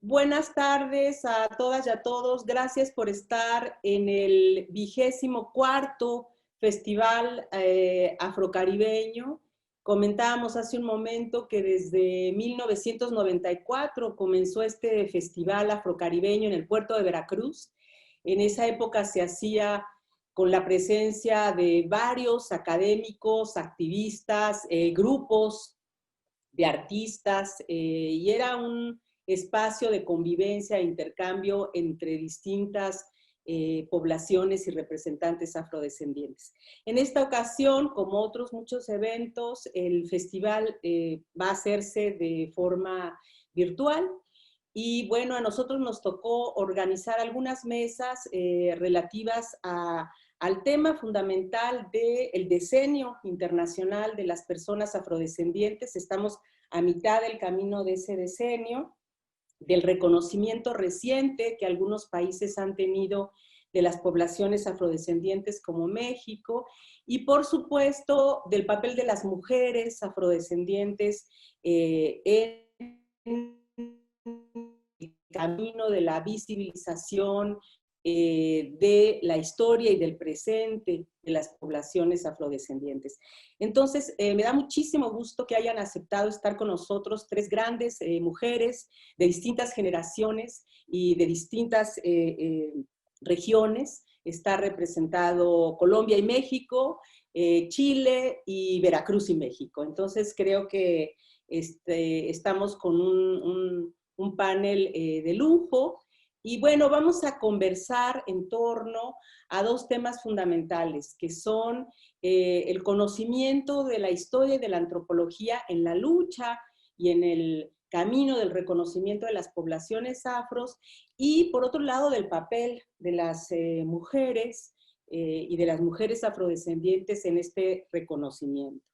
Buenas tardes a todas y a todos. Gracias por estar en el 24º Festival Afrocaribeño. Comentábamos hace un momento que desde 1994 comenzó este Festival Afrocaribeño en el puerto de Veracruz. En esa época se hacía con la presencia de varios académicos, activistas, grupos de artistas, y era un espacio de convivencia e intercambio entre distintas poblaciones y representantes afrodescendientes. En esta ocasión, como otros muchos eventos, el festival va a hacerse de forma virtual. Y bueno, a nosotros nos tocó organizar algunas mesas relativas al tema fundamental del decenio internacional de las personas afrodescendientes. Estamos a mitad del camino de ese decenio, del reconocimiento reciente que algunos países han tenido de las poblaciones afrodescendientes como México, y por supuesto del papel de las mujeres afrodescendientes en el camino de la visibilización de la historia y del presente de las poblaciones afrodescendientes. Entonces, me da muchísimo gusto que hayan aceptado estar con nosotros tres grandes mujeres de distintas generaciones y de distintas regiones. Está representado Colombia y México, Chile y Veracruz y México. Entonces, creo que estamos con un panel de lujo. Y bueno, vamos a conversar en torno a dos temas fundamentales, que son el conocimiento de la historia y de la antropología en la lucha y en el camino del reconocimiento de las poblaciones afros, y por otro lado del papel de las mujeres y de las mujeres afrodescendientes en este reconocimiento.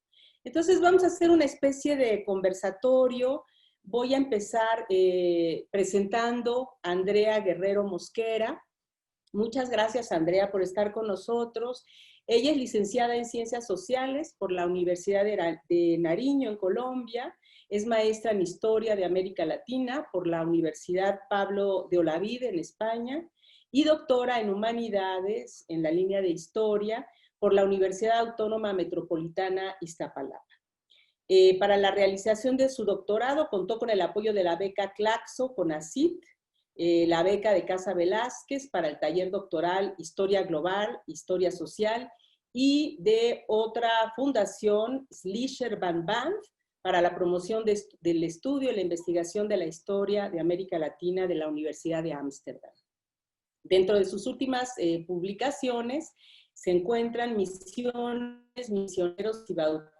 Entonces vamos a hacer una especie de conversatorio. Voy a empezar presentando a Andrea Guerrero Mosquera. Muchas gracias, Andrea, por estar con nosotros. Ella es licenciada en Ciencias Sociales por la Universidad de Nariño, en Colombia. Es maestra en Historia de América Latina por la Universidad Pablo de Olavide, en España, y doctora en Humanidades, en la línea de Historia, por la Universidad Autónoma Metropolitana Iztapalapa. Para la realización de su doctorado contó con el apoyo de la beca Claxo CONACYT, la beca de Casa Velázquez para el taller doctoral Historia Global, Historia Social, y de otra fundación, Schleicher van Banff, para la promoción del estudio y la investigación de la historia de América Latina de la Universidad de Ámsterdam. Dentro de sus últimas publicaciones se encuentran Misiones, Misioneros y Bautizos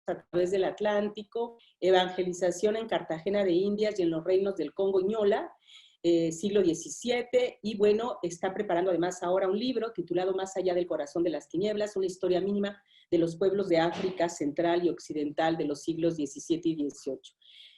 a través del Atlántico, Evangelización en Cartagena de Indias y en los reinos del Congo y Ñola, siglo XVII, y bueno, está preparando además ahora un libro titulado Más allá del corazón de las tinieblas, una historia mínima de los pueblos de África Central y Occidental de los siglos XVII y XVIII.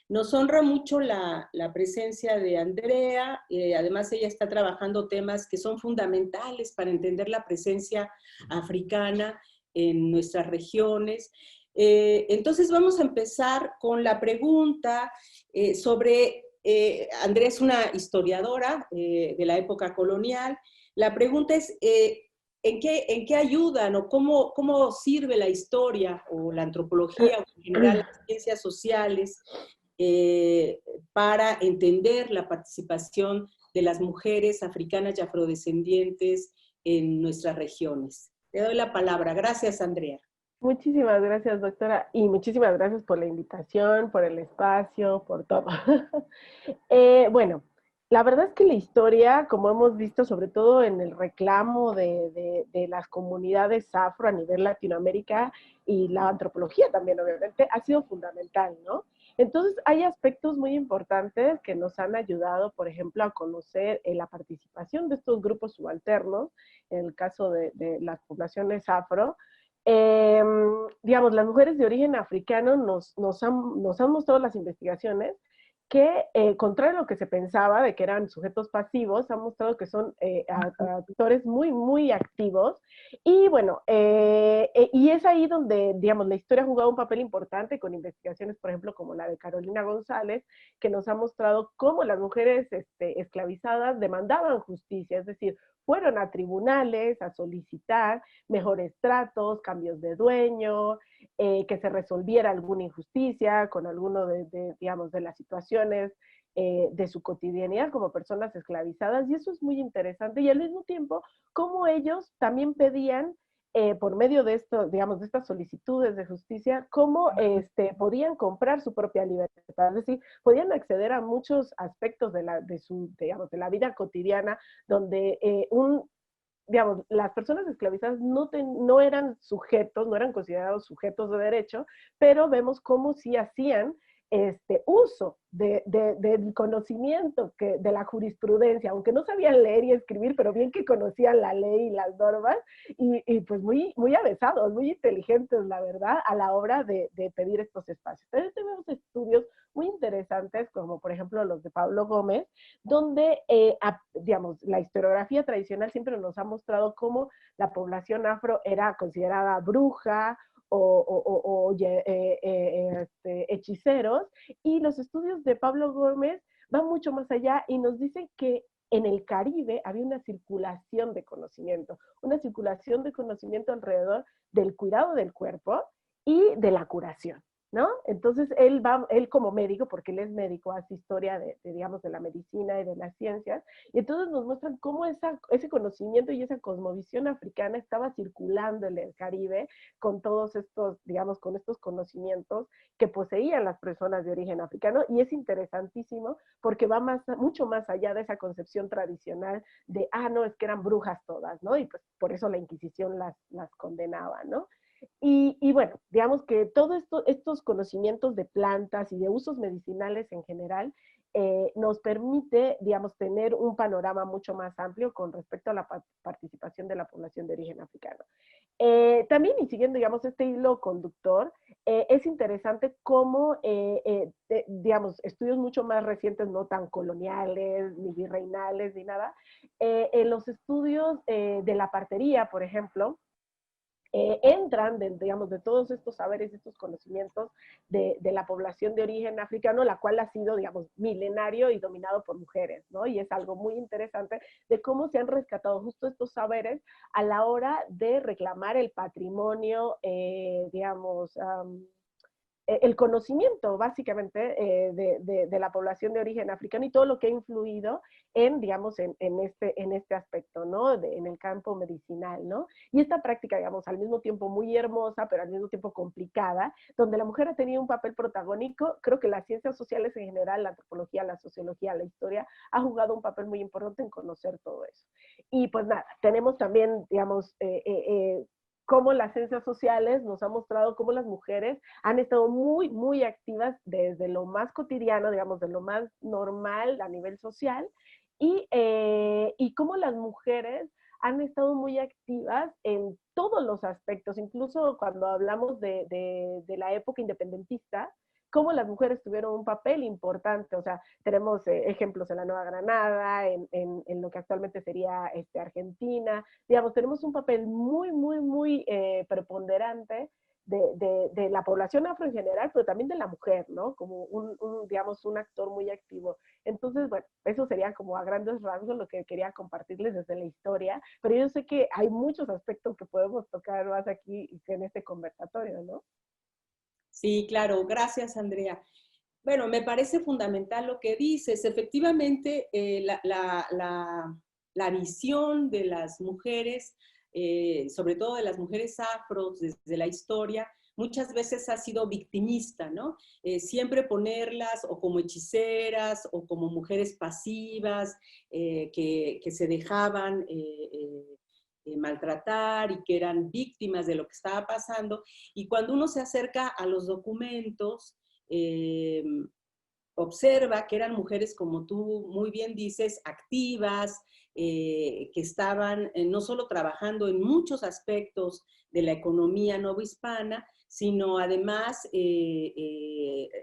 Nos honra mucho la presencia de Andrea. Además ella está trabajando temas que son fundamentales para entender la presencia africana en nuestras regiones. Entonces vamos a empezar con la pregunta sobre, Andrea es una historiadora de la época colonial. La pregunta es, ¿en qué ayudan o cómo sirve la historia o la antropología o en general las ciencias sociales para entender la participación de las mujeres africanas y afrodescendientes en nuestras regiones? Te doy la palabra. Gracias, Andrea. Muchísimas gracias, doctora, y muchísimas gracias por la invitación, por el espacio, por todo. Bueno, la verdad es que la historia, como hemos visto, sobre todo en el reclamo de las comunidades afro a nivel Latinoamérica y la antropología también, obviamente, ha sido fundamental, ¿no? Entonces, hay aspectos muy importantes que nos han ayudado, por ejemplo, a conocer la participación de estos grupos subalternos, en el caso de las poblaciones afro. Digamos, las mujeres de origen africano nos han mostrado las investigaciones que, contrario a lo que se pensaba de que eran sujetos pasivos, han mostrado que son actores muy, muy activos. Y bueno, y es ahí donde, digamos, la historia ha jugado un papel importante con investigaciones, por ejemplo, como la de Carolina González, que nos ha mostrado cómo las mujeres esclavizadas demandaban justicia, es decir, fueron a tribunales a solicitar mejores tratos, cambios de dueño, que se resolviera alguna injusticia con alguno digamos, de las situaciones de su cotidianidad como personas esclavizadas, y eso es muy interesante, y al mismo tiempo, cómo ellos también pedían, por medio de esto, digamos, de estas solicitudes de justicia, cómo podían comprar su propia libertad, es decir, podían acceder a muchos aspectos digamos, de la vida cotidiana, donde digamos, las personas esclavizadas no eran sujetos, no eran considerados sujetos de derecho, pero vemos cómo sí hacían uso del conocimiento de la jurisprudencia, aunque no sabían leer y escribir, pero bien que conocían la ley y las normas, y pues muy, muy avesados, muy inteligentes, la verdad, a la hora de pedir estos espacios. Entonces tenemos estudios muy interesantes, como por ejemplo los de Pablo Gómez, donde, digamos, la historiografía tradicional siempre nos ha mostrado cómo la población afro era considerada bruja hechiceros, y los estudios de Pablo Gómez van mucho más allá y nos dicen que en el Caribe había una circulación de conocimiento alrededor del cuidado del cuerpo y de la curación, ¿no? Entonces él como médico, porque él es médico, hace historia digamos, de la medicina y de las ciencias, y entonces nos muestran cómo ese conocimiento y esa cosmovisión africana estaba circulando en el Caribe con todos estos, digamos, con estos conocimientos que poseían las personas de origen africano, y es interesantísimo porque va mucho más allá de esa concepción tradicional de, no, es que eran brujas todas, ¿no? Y pues por eso la Inquisición las condenaba, ¿no? Y bueno, digamos que todos estos conocimientos de plantas y de usos medicinales en general nos permite, digamos, tener un panorama mucho más amplio con respecto a la participación de la población de origen africano. También, y siguiendo, digamos, este hilo conductor, es interesante cómo, digamos, estudios mucho más recientes, no tan coloniales, ni virreinales, ni nada, en los estudios de la partería, por ejemplo, entran, digamos, de todos estos saberes, estos conocimientos de la población de origen africano, la cual ha sido, digamos, milenario y dominado por mujeres, ¿no? Y es algo muy interesante de cómo se han rescatado justo estos saberes a la hora de reclamar el patrimonio, digamos, el conocimiento básicamente de la población de origen africano y todo lo que ha influido en, digamos, en este aspecto, ¿no? En el campo medicinal, ¿no? Y esta práctica, digamos, al mismo tiempo muy hermosa, pero al mismo tiempo complicada, donde la mujer ha tenido un papel protagónico, creo que las ciencias sociales en general, la antropología, la sociología, la historia, ha jugado un papel muy importante en conocer todo eso. Y pues nada, tenemos también, digamos, cómo las ciencias sociales nos han mostrado cómo las mujeres han estado muy, muy activas desde lo más cotidiano, digamos, de lo más normal a nivel social, y cómo las mujeres han estado muy activas en todos los aspectos, incluso cuando hablamos de la época independentista, cómo las mujeres tuvieron un papel importante, o sea, tenemos ejemplos en la Nueva Granada, en lo que actualmente sería Argentina, digamos, tenemos un papel muy, muy, muy preponderante de la población afro en general, pero también de la mujer, ¿no? Como digamos, un actor muy activo. Entonces, bueno, eso sería como a grandes rasgos lo que quería compartirles desde la historia, pero yo sé que hay muchos aspectos que podemos tocar más aquí en este conversatorio, ¿no? Sí, claro, gracias, Andrea. Bueno, me parece fundamental lo que dices. Efectivamente, la visión de las mujeres, sobre todo de las mujeres afros desde la historia, muchas veces ha sido victimista, ¿no? Siempre ponerlas o como hechiceras o como mujeres pasivas que se dejaban maltratar y que eran víctimas de lo que estaba pasando. Y cuando uno se acerca a los documentos, eh, observa que eran mujeres, como tú muy bien dices, activas, que estaban no solo trabajando en muchos aspectos de la economía novohispana, sino además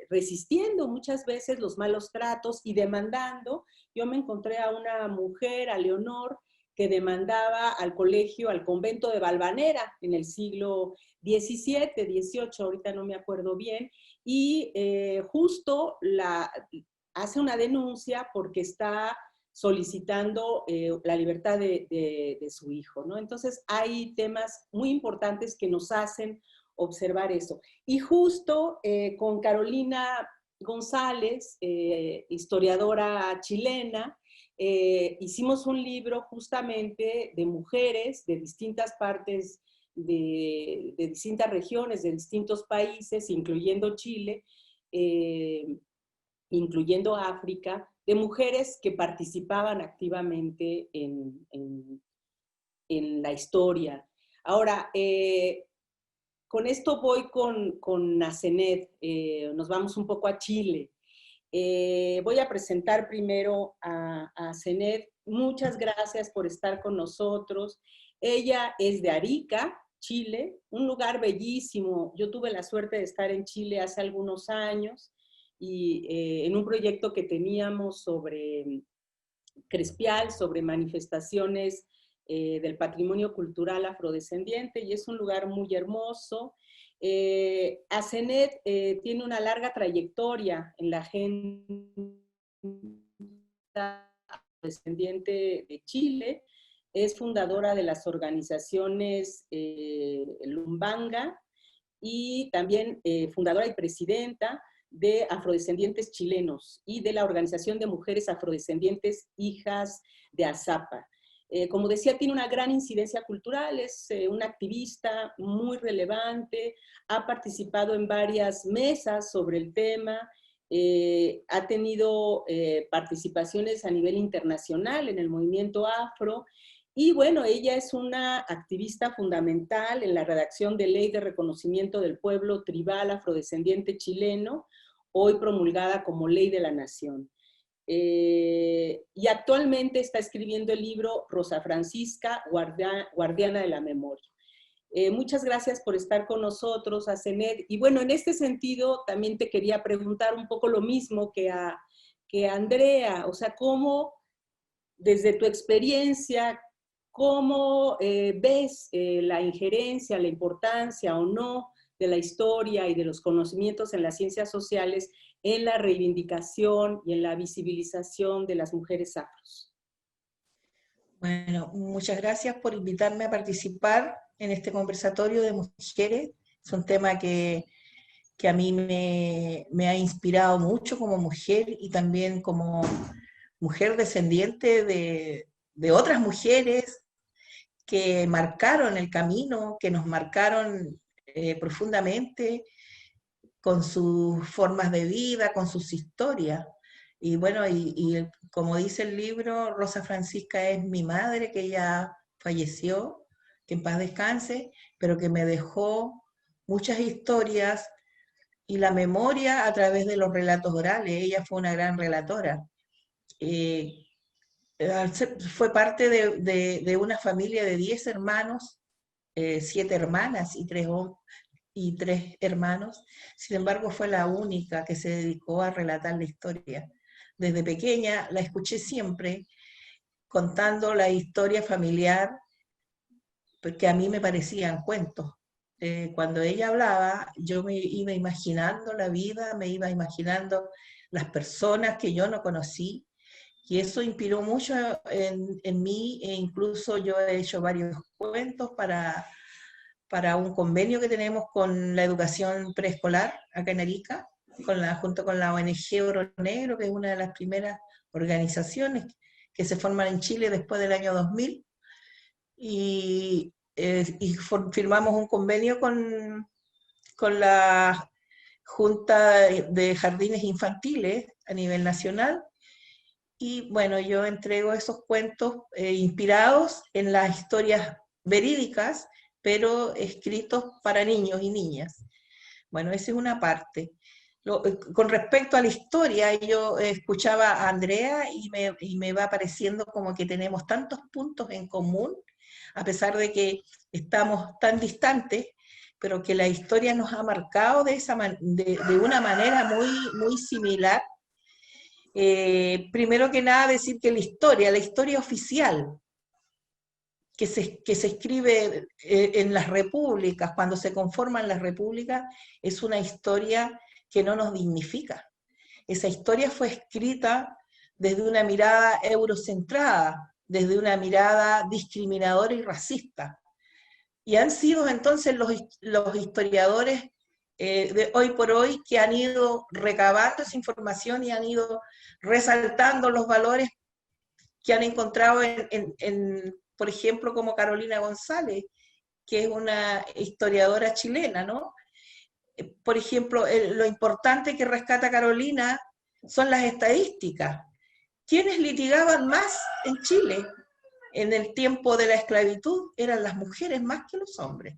resistiendo muchas veces los malos tratos y demandando. Yo me encontré a una mujer, a Leonor, que demandaba al colegio, al convento de Valvanera en el siglo XVII, XVIII, ahorita no me acuerdo bien, y justo hace una denuncia porque está solicitando la libertad de su hijo, ¿no? Entonces hay temas muy importantes que nos hacen observar eso. Y justo con Carolina González, historiadora chilena, hicimos un libro justamente de mujeres de distintas partes, de distintas regiones, de distintos países, incluyendo Chile, incluyendo África, de mujeres que participaban activamente en la historia. Ahora, con esto voy con Nacenet, nos vamos un poco a Chile. Voy a presentar primero a Zenet. Muchas gracias por estar con nosotros. Ella es de Arica, Chile, un lugar bellísimo. Yo tuve la suerte de estar en Chile hace algunos años y en un proyecto que teníamos sobre Crespial, sobre manifestaciones del patrimonio cultural afrodescendiente, y es un lugar muy hermoso. Asenet tiene una larga trayectoria en la agenda afrodescendiente de Chile, es fundadora de las organizaciones Lumbanga y también fundadora y presidenta de afrodescendientes chilenos y de la Organización de Mujeres Afrodescendientes Hijas de Azapa. Como decía, tiene una gran incidencia cultural, es una activista muy relevante, ha participado en varias mesas sobre el tema, ha tenido participaciones a nivel internacional en el movimiento afro, y bueno, ella es una activista fundamental en la redacción de Ley de Reconocimiento del Pueblo Tribal Afrodescendiente Chileno, hoy promulgada como Ley de la Nación. Y actualmente está escribiendo el libro Rosa Francisca, Guardiana de la Memoria. Muchas gracias por estar con nosotros, Asenet. Y bueno, en este sentido también te quería preguntar un poco lo mismo que a Andrea, o sea, cómo desde tu experiencia, ¿cómo ves la injerencia, la importancia o no de la historia y de los conocimientos en las ciencias sociales en la reivindicación y en la visibilización de las mujeres afros? Bueno, muchas gracias por invitarme a participar en este conversatorio de mujeres. Es un tema que a mí me ha inspirado mucho como mujer y también como mujer descendiente de otras mujeres que marcaron el camino, que nos marcaron profundamente con sus formas de vida, con sus historias. Y bueno, y como dice el libro, Rosa Francisca es mi madre, que ya falleció, que en paz descanse, pero que me dejó muchas historias y la memoria a través de los relatos orales. Ella fue una gran relatora. Fue parte de una familia de 10 hermanos, 7 hermanas y 3 hermanos. Sin embargo, fue la única que se dedicó a relatar la historia. Desde pequeña la escuché siempre contando la historia familiar, porque a mí me parecían cuentos. Cuando ella hablaba, yo me iba imaginando la vida, me iba imaginando las personas que yo no conocí, y eso inspiró mucho en mí, e incluso yo he hecho varios cuentos para un convenio que tenemos con la educación preescolar acá en Arica, junto con la ONG Oro Negro, que es una de las primeras organizaciones que se forman en Chile después del año 2000, y firmamos un convenio con la Junta de Jardines Infantiles a nivel nacional. Y bueno, yo entrego esos cuentos inspirados en las historias verídicas, pero escritos para niños y niñas. Bueno, esa es una parte. Con respecto a la historia, yo escuchaba a Andrea y me va pareciendo como que tenemos tantos puntos en común, a pesar de que estamos tan distantes, pero que la historia nos ha marcado de una manera muy similar. Primero que nada, decir que la historia oficial, que se escribe en las repúblicas, cuando se conforman las repúblicas, es una historia que no nos dignifica. Esa historia fue escrita desde una mirada eurocentrada, desde una mirada discriminadora y racista. Y han sido entonces los historiadores de hoy por hoy que han ido recabando esa información y han ido resaltando los valores que han encontrado por ejemplo, como Carolina González, que es una historiadora chilena, ¿no? Por ejemplo, lo importante que rescata Carolina son las estadísticas. ¿Quiénes litigaban más en Chile en el tiempo de la esclavitud? Eran las mujeres más que los hombres,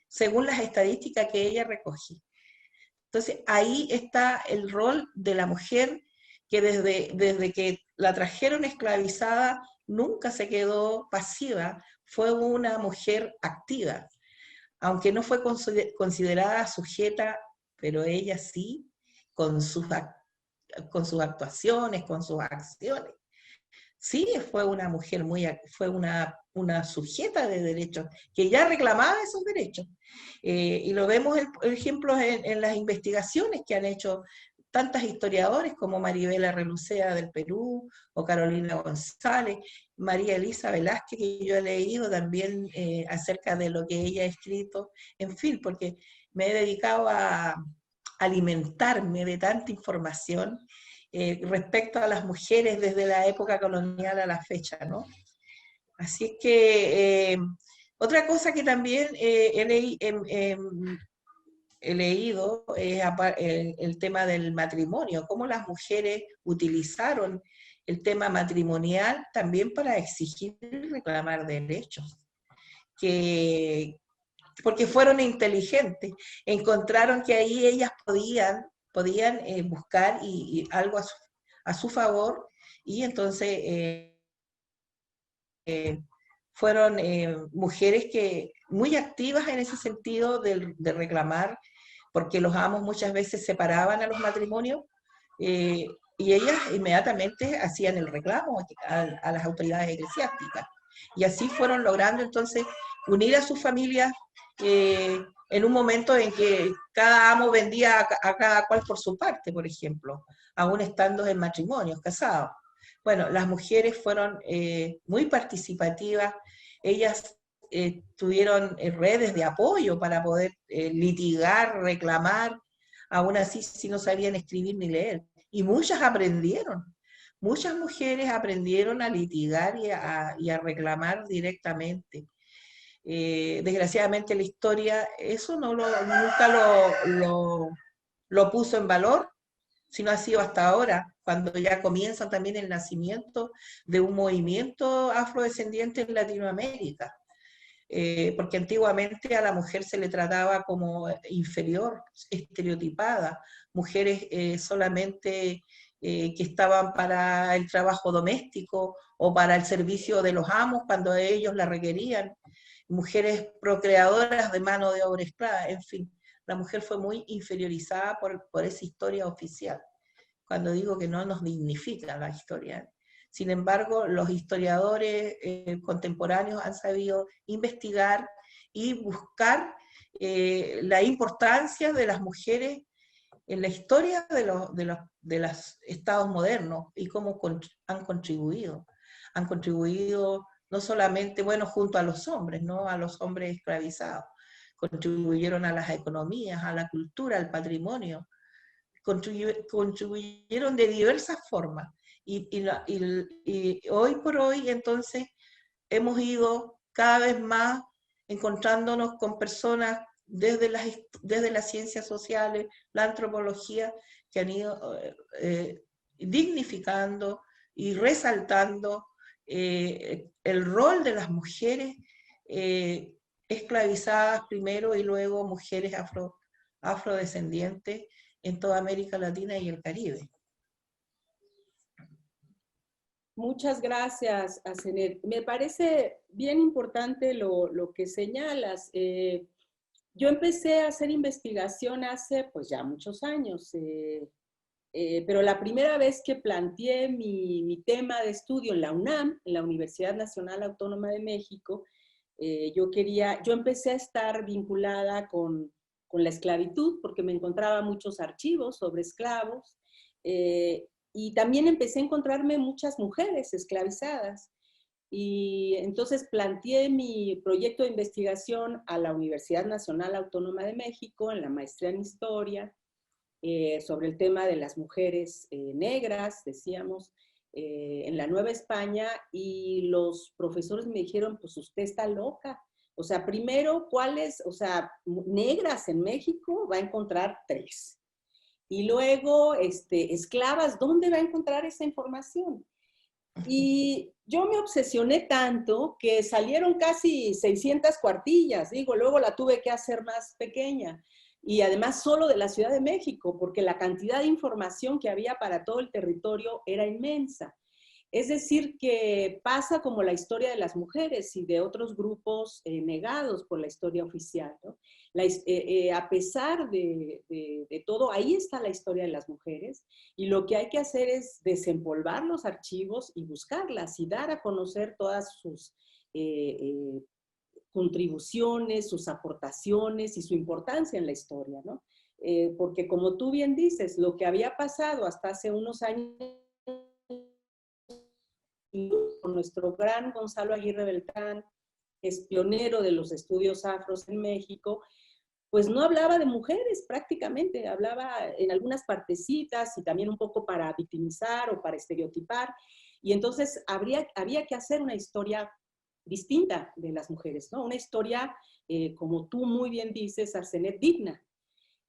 según las estadísticas que ella recogió. Entonces, ahí está el rol de la mujer, que desde que la trajeron esclavizada, nunca se quedó pasiva, fue una mujer activa. Aunque no fue considerada sujeta, pero ella sí, con sus actuaciones, con sus acciones. Sí, fue una mujer fue una sujeta de derechos, que ya reclamaba esos derechos. Y lo vemos, por ejemplo, en las investigaciones que han hecho tantas historiadores como Maribela Relucea del Perú, o Carolina González, María Elisa Velázquez, que yo he leído también acerca de lo que ella ha escrito, en fin, porque me he dedicado a alimentarme de tanta información respecto a las mujeres desde la época colonial a la fecha, ¿no? Así es que otra cosa que también he leído es el tema del matrimonio, cómo las mujeres utilizaron el tema matrimonial también para exigir y reclamar derechos, porque fueron inteligentes, encontraron que ahí ellas podían buscar algo a su favor, y entonces fueron mujeres que muy activas en ese sentido de reclamar, porque los amos muchas veces separaban a los matrimonios, y ellas inmediatamente hacían el reclamo a las autoridades eclesiásticas. Y así fueron logrando entonces unir a sus familias en un momento en que cada amo vendía a cada cual por su parte, por ejemplo, aún estando en matrimonios, casados. Bueno, las mujeres fueron muy participativas, ellas tuvieron redes de apoyo para poder litigar, reclamar, aún así si no sabían escribir ni leer. Y muchas aprendieron. Muchas mujeres aprendieron a litigar y a reclamar directamente. Desgraciadamente la historia eso nunca lo puso en valor, sino ha sido hasta ahora, cuando ya comienza también el nacimiento de un movimiento afrodescendiente en Latinoamérica. Porque antiguamente a la mujer se le trataba como inferior, estereotipada, mujeres solamente que estaban para el trabajo doméstico o para el servicio de los amos cuando ellos la requerían, mujeres procreadoras de mano de obra esclava, en fin, la mujer fue muy inferiorizada por esa historia oficial, cuando digo que no nos dignifica la historia. Sin embargo, los historiadores contemporáneos han sabido investigar y buscar la importancia de las mujeres en la historia de los estados modernos y cómo han contribuido. Han contribuido no solamente, bueno, junto a los hombres, ¿no? A los hombres esclavizados. Contribuyeron a las economías, a la cultura, al patrimonio. Contribuyeron de diversas formas. Y hoy por hoy, entonces, hemos ido cada vez más encontrándonos con personas desde las ciencias sociales, la antropología, que han ido dignificando y resaltando el rol de las mujeres esclavizadas primero y luego mujeres afrodescendientes en toda América Latina y el Caribe. Muchas gracias, Asenet. Me parece bien importante lo que señalas. Yo empecé a hacer investigación hace pues ya muchos años, pero la primera vez que planteé mi tema de estudio en la UNAM, en la Universidad Nacional Autónoma de México, yo empecé a estar vinculada con la esclavitud porque me encontraba muchos archivos sobre esclavos, y también empecé a encontrarme muchas mujeres esclavizadas. Y entonces planteé mi proyecto de investigación a la Universidad Nacional Autónoma de México en la maestría en Historia, sobre el tema de las mujeres negras, decíamos, en la Nueva España, y los profesores me dijeron, pues usted está loca. O sea, primero, ¿cuáles? O sea, negras en México va a encontrar 3. Y luego, esclavas, ¿dónde va a encontrar esa información? Y yo me obsesioné tanto que salieron casi 600 cuartillas, digo, luego la tuve que hacer más pequeña. Y además solo de la Ciudad de México, porque la cantidad de información que había para todo el territorio era inmensa. Es decir, que pasa como la historia de las mujeres y de otros grupos negados por la historia oficial, ¿no? A pesar de todo, ahí está la historia de las mujeres, y lo que hay que hacer es desempolvar los archivos y buscarlas y dar a conocer todas sus contribuciones, sus aportaciones y su importancia en la historia, ¿no? Porque como tú bien dices, lo que había pasado hasta hace unos años con nuestro gran Gonzalo Aguirre Beltrán, que es pionero de los estudios afros en México, pues no hablaba de mujeres prácticamente, hablaba en algunas partecitas y también un poco para victimizar o para estereotipar, y entonces había que hacer una historia distinta de las mujeres, ¿no? Una historia, como tú muy bien dices, Arsenet, digna.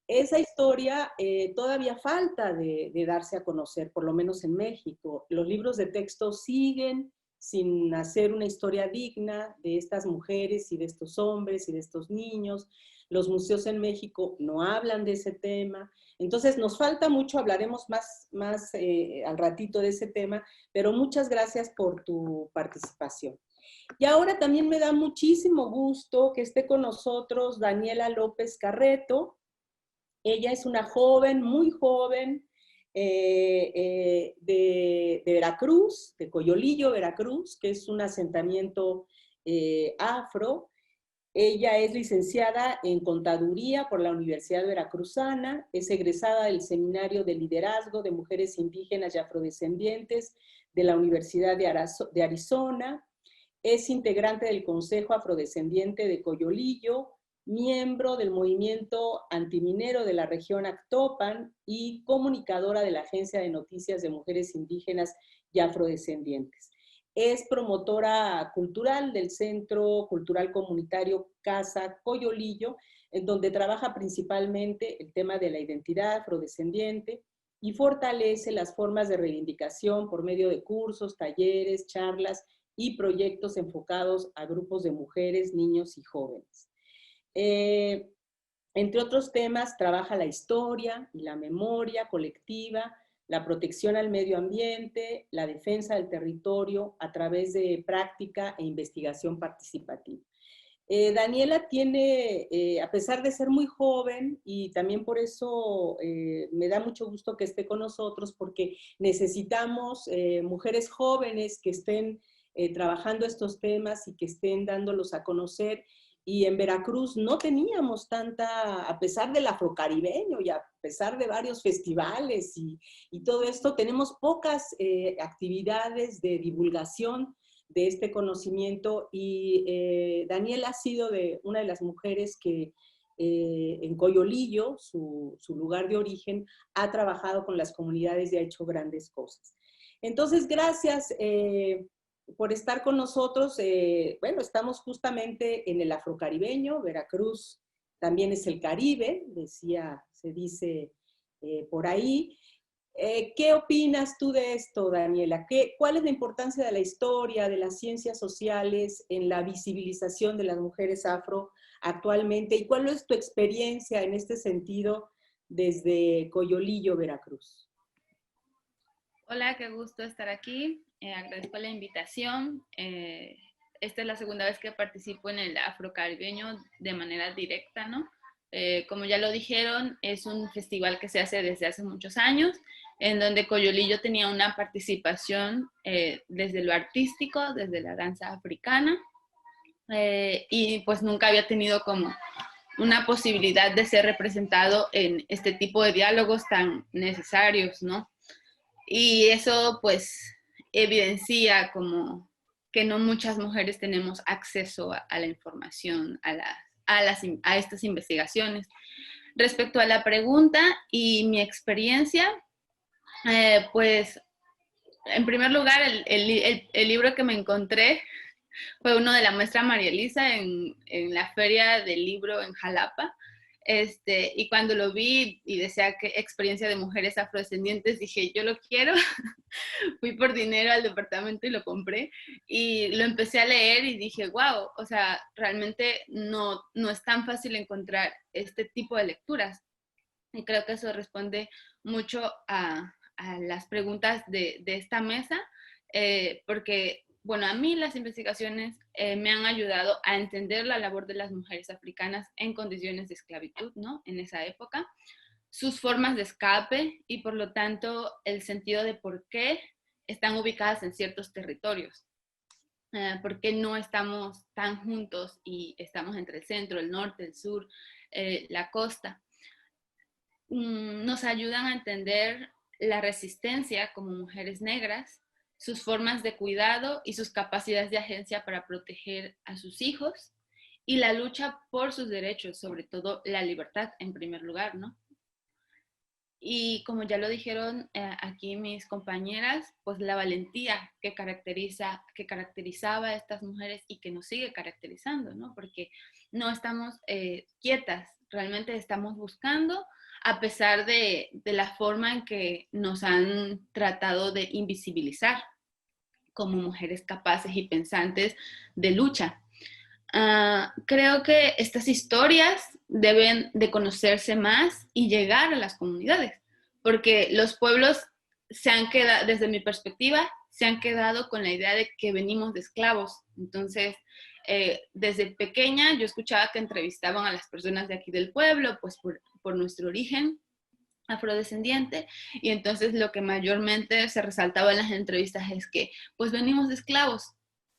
Esa historia todavía falta de darse a conocer, por lo menos en México. Los libros de texto siguen sin hacer una historia digna de estas mujeres y de estos hombres y de estos niños. Los museos en México no hablan de ese tema. Entonces nos falta mucho, hablaremos más al ratito de ese tema, pero muchas gracias por tu participación. Y ahora también me da muchísimo gusto que esté con nosotros Daniela López Carreto. Ella es una joven, muy joven, de Veracruz, de Coyolillo, Veracruz, que es un asentamiento afro. Ella es licenciada en Contaduría por la Universidad Veracruzana, es egresada del Seminario de Liderazgo de Mujeres Indígenas y Afrodescendientes de la Universidad de Arizona, es integrante del Consejo Afrodescendiente de Coyolillo, miembro del movimiento antiminero de la región Actopan y comunicadora de la Agencia de Noticias de Mujeres Indígenas y Afrodescendientes. Es promotora cultural del Centro Cultural Comunitario Casa Coyolillo, en donde trabaja principalmente el tema de la identidad afrodescendiente y fortalece las formas de reivindicación por medio de cursos, talleres, charlas y proyectos enfocados a grupos de mujeres, niños y jóvenes. Entre otros temas, trabaja la historia y la memoria colectiva, la protección al medio ambiente, la defensa del territorio a través de práctica e investigación participativa. Daniela tiene, a pesar de ser muy joven, y también por eso me da mucho gusto que esté con nosotros, porque necesitamos mujeres jóvenes que estén trabajando estos temas y que estén dándolos a conocer. Y en Veracruz no teníamos tanta, a pesar del afrocaribeño y a pesar de varios festivales y todo esto, tenemos pocas actividades de divulgación de este conocimiento, y Daniela ha sido una de las mujeres que en Coyolillo, su lugar de origen, ha trabajado con las comunidades y ha hecho grandes cosas. Entonces, gracias por estar con nosotros. Bueno, estamos justamente en el afrocaribeño, Veracruz también es el Caribe, se dice por ahí. ¿Qué opinas tú de esto, Daniela? ¿Cuál es la importancia de la historia, de las ciencias sociales en la visibilización de las mujeres afro actualmente? ¿Y cuál es tu experiencia en este sentido desde Coyolillo, Veracruz. Hola, qué gusto estar aquí. Agradezco la invitación. Esta es la segunda vez que participo en el Afrocaribeño de manera directa, ¿no? Como ya lo dijeron, es un festival que se hace desde hace muchos años, en donde Coyolillo tenía una participación desde lo artístico, desde la danza africana, y pues nunca había tenido como una posibilidad de ser representado en este tipo de diálogos tan necesarios, ¿no? Y eso pues evidencia como que no muchas mujeres tenemos acceso a la información, a estas investigaciones. Respecto a la pregunta y mi experiencia, pues en primer lugar el libro que me encontré fue uno de la maestra María Elisa en la feria del libro en Jalapa. Y cuando lo vi y decía que experiencia de mujeres afrodescendientes, dije, yo lo quiero. Fui por dinero al departamento y lo compré y lo empecé a leer y dije, wow, o sea, realmente no es tan fácil encontrar este tipo de lecturas. Y creo que eso responde mucho a las preguntas de esta mesa, porque, bueno, a mí las investigaciones me han ayudado a entender la labor de las mujeres africanas en condiciones de esclavitud, ¿no? En esa época, sus formas de escape y por lo tanto el sentido de por qué están ubicadas en ciertos territorios. ¿Por qué no estamos tan juntos y estamos entre el centro, el norte, el sur, la costa? Nos ayudan a entender la resistencia como mujeres negras, sus formas de cuidado y sus capacidades de agencia para proteger a sus hijos y la lucha por sus derechos, sobre todo la libertad en primer lugar, ¿no? Y como ya lo dijeron aquí mis compañeras, pues la valentía que caracterizaba a estas mujeres y que nos sigue caracterizando, ¿no? Porque no estamos quietas, realmente estamos buscando, a pesar de la forma en que nos han tratado de invisibilizar como mujeres capaces y pensantes de lucha. Creo que estas historias deben de conocerse más y llegar a las comunidades, porque los pueblos se han quedado, desde mi perspectiva, se han quedado con la idea de que venimos de esclavos. Entonces, desde pequeña yo escuchaba que entrevistaban a las personas de aquí del pueblo, pues por nuestro origen afrodescendiente, y entonces lo que mayormente se resaltaba en las entrevistas es que pues venimos de esclavos.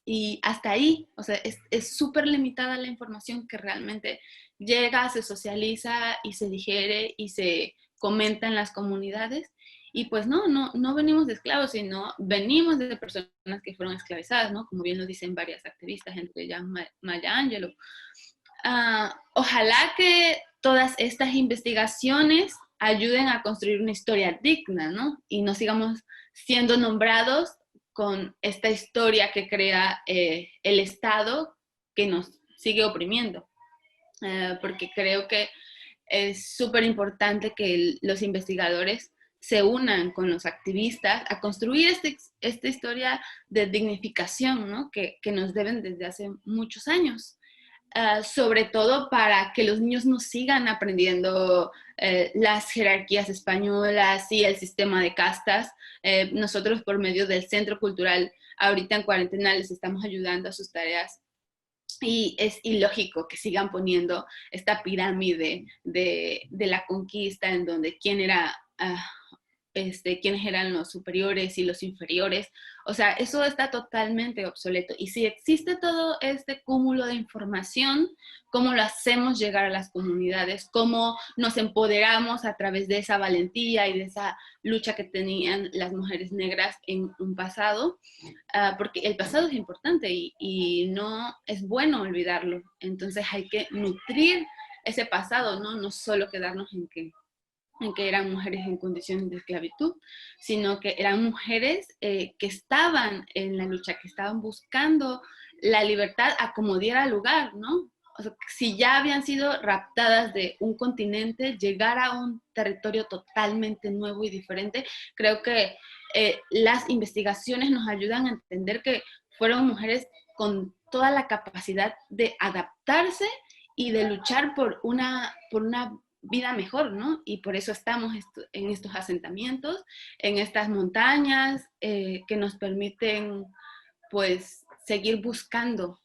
Y hasta ahí, o sea, es súper limitada la información que realmente llega, se socializa y se digiere y se comenta en las comunidades. Y pues no venimos de esclavos, sino venimos de personas que fueron esclavizadas, ¿no? Como bien lo dicen varias activistas, entre ellas Maya Angelou. Ojalá que todas estas investigaciones ayuden a construir una historia digna, ¿no? Y no sigamos siendo nombrados con esta historia que crea el Estado que nos sigue oprimiendo. Porque creo que es súper importante que los investigadores se unan con los activistas a construir esta historia de dignificación, ¿no? que nos deben desde hace muchos años. Sobre todo para que los niños no sigan aprendiendo las jerarquías españolas y el sistema de castas. Nosotros por medio del Centro Cultural, ahorita en cuarentena, les estamos ayudando a sus tareas. Y es ilógico que sigan poniendo esta pirámide de la conquista en donde quiénes eran los superiores y los inferiores. O sea, eso está totalmente obsoleto. Y si existe todo este cúmulo de información, ¿cómo lo hacemos llegar a las comunidades? ¿Cómo nos empoderamos a través de esa valentía y de esa lucha que tenían las mujeres negras en un pasado? Porque el pasado es importante y no es bueno olvidarlo. Entonces hay que nutrir ese pasado, ¿no? No solo quedarnos en que eran mujeres en condiciones de esclavitud, sino que eran mujeres que estaban en la lucha, que estaban buscando la libertad a como diera lugar, ¿no? O sea, si ya habían sido raptadas de un continente, llegar a un territorio totalmente nuevo y diferente, creo que las investigaciones nos ayudan a entender que fueron mujeres con toda la capacidad de adaptarse y de luchar por una vida mejor, ¿no? Y por eso estamos en estos asentamientos, en estas montañas que nos permiten, pues, seguir buscando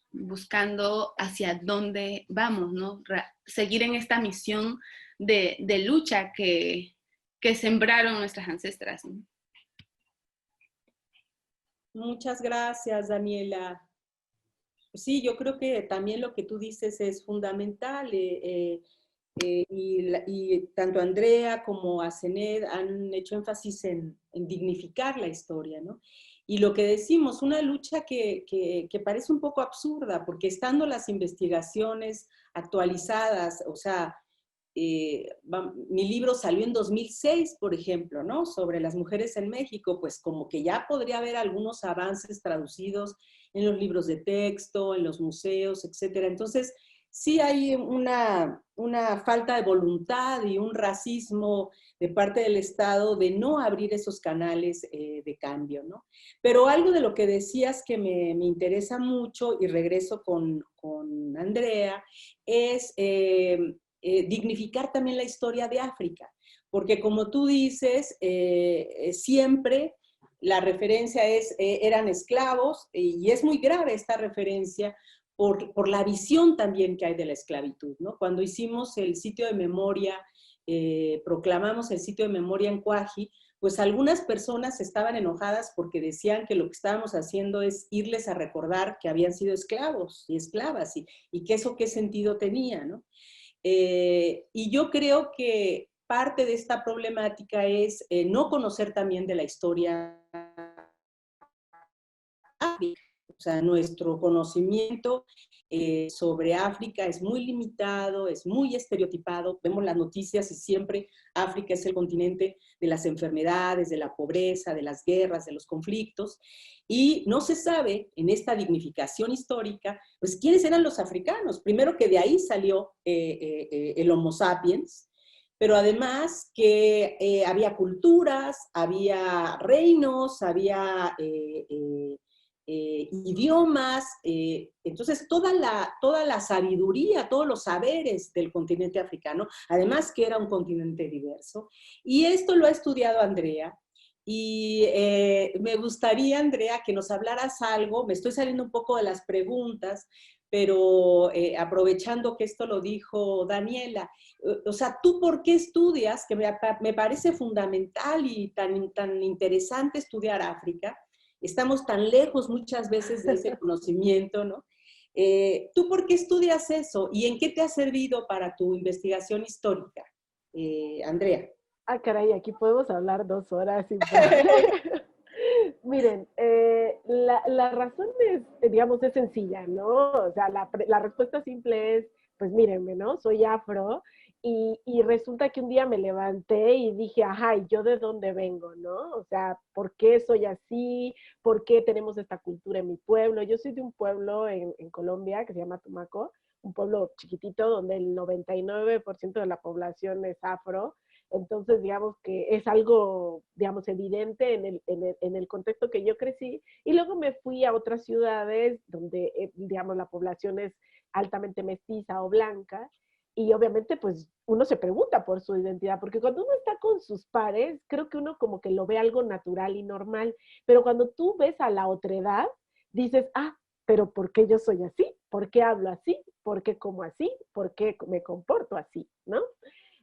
hacia dónde vamos, ¿no? Seguir en esta misión de lucha que sembraron nuestras ancestras, ¿no? Muchas gracias, Daniela. Sí, yo creo que también lo que tú dices es fundamental. Y tanto Andrea como Asened han hecho énfasis en dignificar la historia, ¿no? Y lo que decimos, una lucha que parece un poco absurda, porque estando las investigaciones actualizadas, o sea, mi libro salió en 2006, por ejemplo, ¿no? Sobre las mujeres en México, pues como que ya podría haber algunos avances traducidos en los libros de texto, en los museos, etcétera. Entonces, sí hay una falta de voluntad y un racismo de parte del Estado de no abrir esos canales de cambio, ¿no? Pero algo de lo que decías que me interesa mucho, y regreso con Andrea, es dignificar también la historia de África, porque como tú dices, siempre la referencia es, eran esclavos, y es muy grave esta referencia por la visión también que hay de la esclavitud, ¿no? Cuando hicimos el sitio de memoria, proclamamos el sitio de memoria en Cuaji, pues algunas personas estaban enojadas porque decían que lo que estábamos haciendo es irles a recordar que habían sido esclavos y esclavas, y que eso qué sentido tenía, ¿no? Y yo creo que parte de esta problemática es no conocer también de la historia. O sea, nuestro conocimiento sobre África es muy limitado, es muy estereotipado. Vemos las noticias y siempre África es el continente de las enfermedades, de la pobreza, de las guerras, de los conflictos. Y no se sabe en esta dignificación histórica, pues, quiénes eran los africanos. Primero que de ahí salió el Homo sapiens, pero además que había culturas, había reinos, había idiomas, entonces toda la sabiduría, todos los saberes del continente africano, además que era un continente diverso. Y esto lo ha estudiado Andrea, y me gustaría, Andrea, que nos hablaras algo. Me estoy saliendo un poco de las preguntas, pero aprovechando que esto lo dijo Daniela, o sea, ¿tú por qué estudias? Que me parece fundamental y tan interesante estudiar África. Estamos tan lejos muchas veces de ese conocimiento, ¿no? ¿Tú por qué estudias eso y en qué te ha servido para tu investigación histórica, Andrea? Ah, caray, aquí podemos hablar 2 horas sin parar. Miren, la razón es, digamos, es sencilla, ¿no? O sea, la respuesta simple es, pues mírenme, ¿no? Soy afro y resulta que un día me levanté y dije, ajá, ¿y yo de dónde vengo, no? O sea, ¿por qué soy así? ¿Por qué tenemos esta cultura en mi pueblo? Yo soy de un pueblo en Colombia que se llama Tumaco, un pueblo chiquitito donde el 99% de la población es afro. Entonces, digamos que es algo, digamos, evidente en el contexto que yo crecí. Y luego me fui a otras ciudades donde, digamos, la población es altamente mestiza o blanca. Y obviamente, pues, uno se pregunta por su identidad, porque cuando uno está con sus pares, creo que uno como que lo ve algo natural y normal. Pero cuando tú ves a la otredad, dices, ah, pero ¿por qué yo soy así? ¿Por qué hablo así? ¿Por qué como así? ¿Por qué me comporto así? ¿No?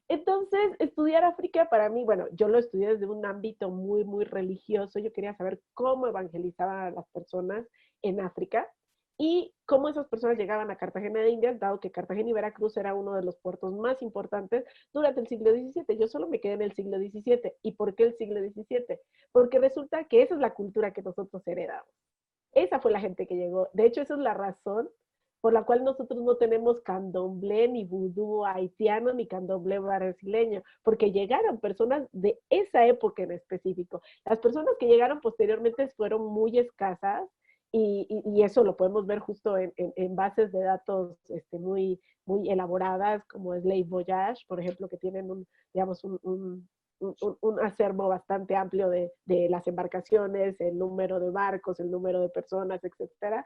Entonces, estudiar África para mí, bueno, yo lo estudié desde un ámbito muy, muy religioso. Yo quería saber cómo evangelizaban a las personas en África y cómo esas personas llegaban a Cartagena de Indias, dado que Cartagena y Veracruz era uno de los puertos más importantes durante el siglo XVII. Yo solo me quedé en el siglo XVII. ¿Y por qué el siglo XVII? Porque resulta que esa es la cultura que nosotros heredamos. Esa fue la gente que llegó. De hecho, esa es la razón por la cual nosotros no tenemos candomblé, ni vudú haitiano, ni candomblé brasileño, porque llegaron personas de esa época en específico. Las personas que llegaron posteriormente fueron muy escasas, y eso lo podemos ver justo en bases de datos muy, muy elaboradas, como Slave Voyage, por ejemplo, que tienen digamos, un acervo bastante amplio de las embarcaciones, el número de barcos, el número de personas, etcétera.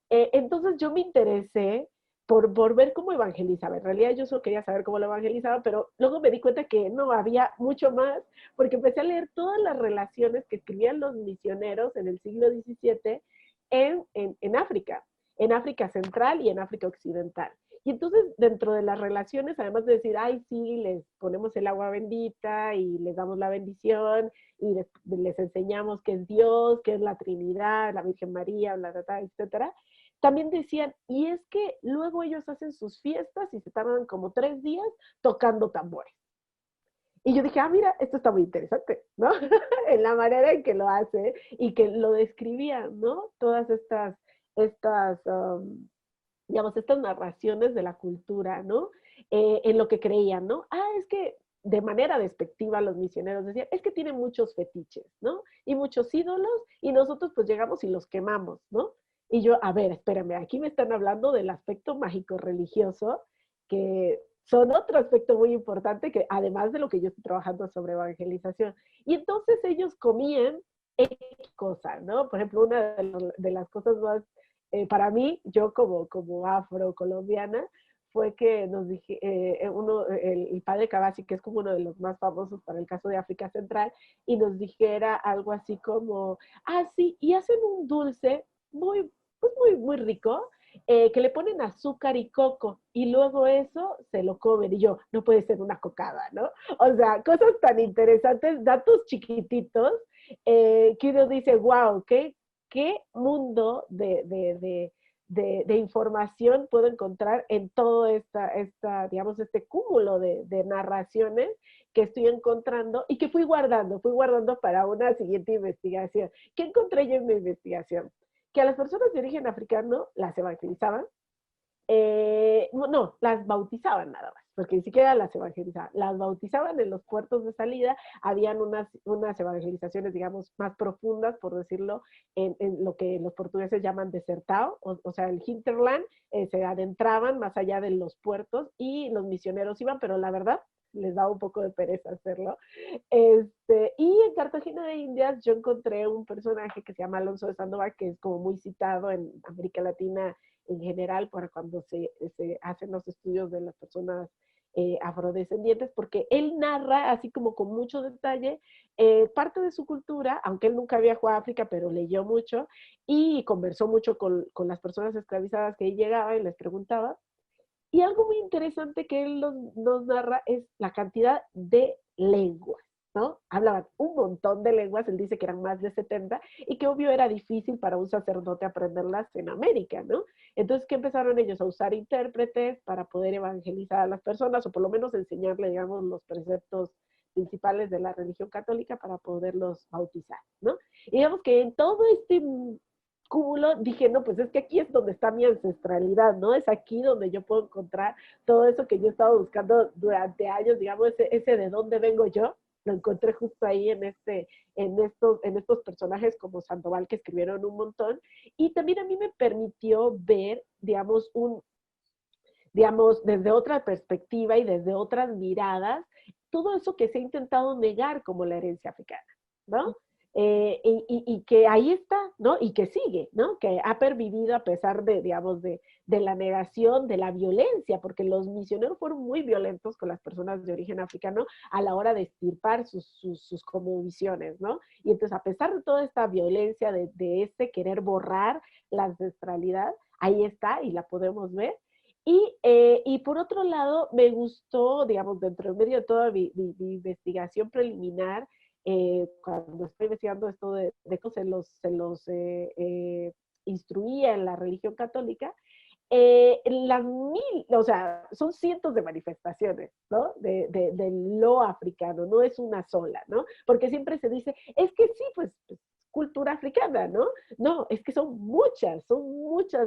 Entonces yo me interesé por ver cómo evangelizaba. En realidad yo solo quería saber cómo lo evangelizaba, pero luego me di cuenta que no, había mucho más, porque empecé a leer todas las relaciones que escribían los misioneros en el siglo XVII en África Central y en África Occidental. Y entonces, dentro de las relaciones, además de decir, ay, sí, les ponemos el agua bendita y les damos la bendición y les enseñamos qué es Dios, qué es la Trinidad, la Virgen María, bla, bla, bla, etcétera, también decían, y es que luego ellos hacen sus fiestas y se tardan como 3 días tocando tambores. Y yo dije, ah, mira, esto está muy interesante, ¿no? En la manera en que lo hace y que lo describían, ¿no? Todas estas digamos, estas narraciones de la cultura, ¿no? En lo que creían, ¿no? Ah, es que de manera despectiva los misioneros decían, es que tienen muchos fetiches, ¿no? Y muchos ídolos, y nosotros pues llegamos y los quemamos, ¿no? Y yo, a ver, espérame, aquí me están hablando del aspecto mágico religioso, que son otro aspecto muy importante, que además de lo que yo estoy trabajando sobre evangelización. Y entonces ellos comían X cosas, ¿no? Por ejemplo, una de las cosas más para mí, yo como afrocolombiana, fue que nos dije, el padre Kabasi, que es como uno de los más famosos para el caso de África Central, y nos dijera algo así como, ah, sí, y hacen un dulce muy, pues muy rico, que le ponen azúcar y coco, y luego eso se lo comen, y yo, no puede ser una cocada, ¿no? O sea, cosas tan interesantes, datos chiquititos, que uno dice, wow, qué mundo de información puedo encontrar en todo digamos, este cúmulo de narraciones que estoy encontrando y que fui guardando para una siguiente investigación. ¿Qué encontré yo en mi investigación? Que a las personas de origen africano las evangelizaban, no, las bautizaban nada más, porque ni siquiera las evangelizaban, las bautizaban en los puertos de salida, habían unas evangelizaciones, digamos, más profundas, por decirlo, en lo que los portugueses llaman desertado, o sea, el hinterland, se adentraban más allá de los puertos y los misioneros iban, pero la verdad, les daba un poco de pereza hacerlo. Y en Cartagena de Indias yo encontré un personaje que se llama Alonso de Sandoval, que es como muy citado en América Latina en general para cuando se hacen los estudios de las personas afrodescendientes, porque él narra, así como con mucho detalle, parte de su cultura, aunque él nunca viajó a África, pero leyó mucho y conversó mucho con las personas esclavizadas que ahí llegaban y les preguntaba. Y algo muy interesante que él nos narra es la cantidad de lenguas, ¿no? Hablaban un montón de lenguas, él dice que eran más de 70, y que obvio era difícil para un sacerdote aprenderlas en América, ¿no? Entonces, ¿qué empezaron ellos? A usar intérpretes para poder evangelizar a las personas, o por lo menos enseñarle, digamos, los preceptos principales de la religión católica para poderlos bautizar, ¿no? Y digamos que en todo este cúmulo, dije, no, pues es que aquí es donde está mi ancestralidad, ¿no? Es aquí donde yo puedo encontrar todo eso que yo he estado buscando durante años, digamos, ese de dónde vengo yo, lo encontré justo ahí en estos personajes como Sandoval, que escribieron un montón, y también a mí me permitió ver, digamos, desde otra perspectiva y desde otras miradas, todo eso que se ha intentado negar como la herencia africana, ¿no? Y que ahí está, ¿no? Y que sigue, ¿no? Que ha pervivido a pesar de, digamos, de la negación, de la violencia, porque los misioneros fueron muy violentos con las personas de origen africano a la hora de extirpar sus cosmovisiones, ¿no? Y entonces, a pesar de toda esta violencia, de este querer borrar la ancestralidad, ahí está y la podemos ver. Y por otro lado, me gustó, digamos, dentro del medio de toda mi investigación preliminar, cuando estoy investigando esto de cómo instruía en la religión católica, o sea, son cientos de manifestaciones, ¿no? De lo africano, no es una sola, ¿no? Porque siempre se dice, es que sí, pues cultura africana, ¿no? No, es que son muchas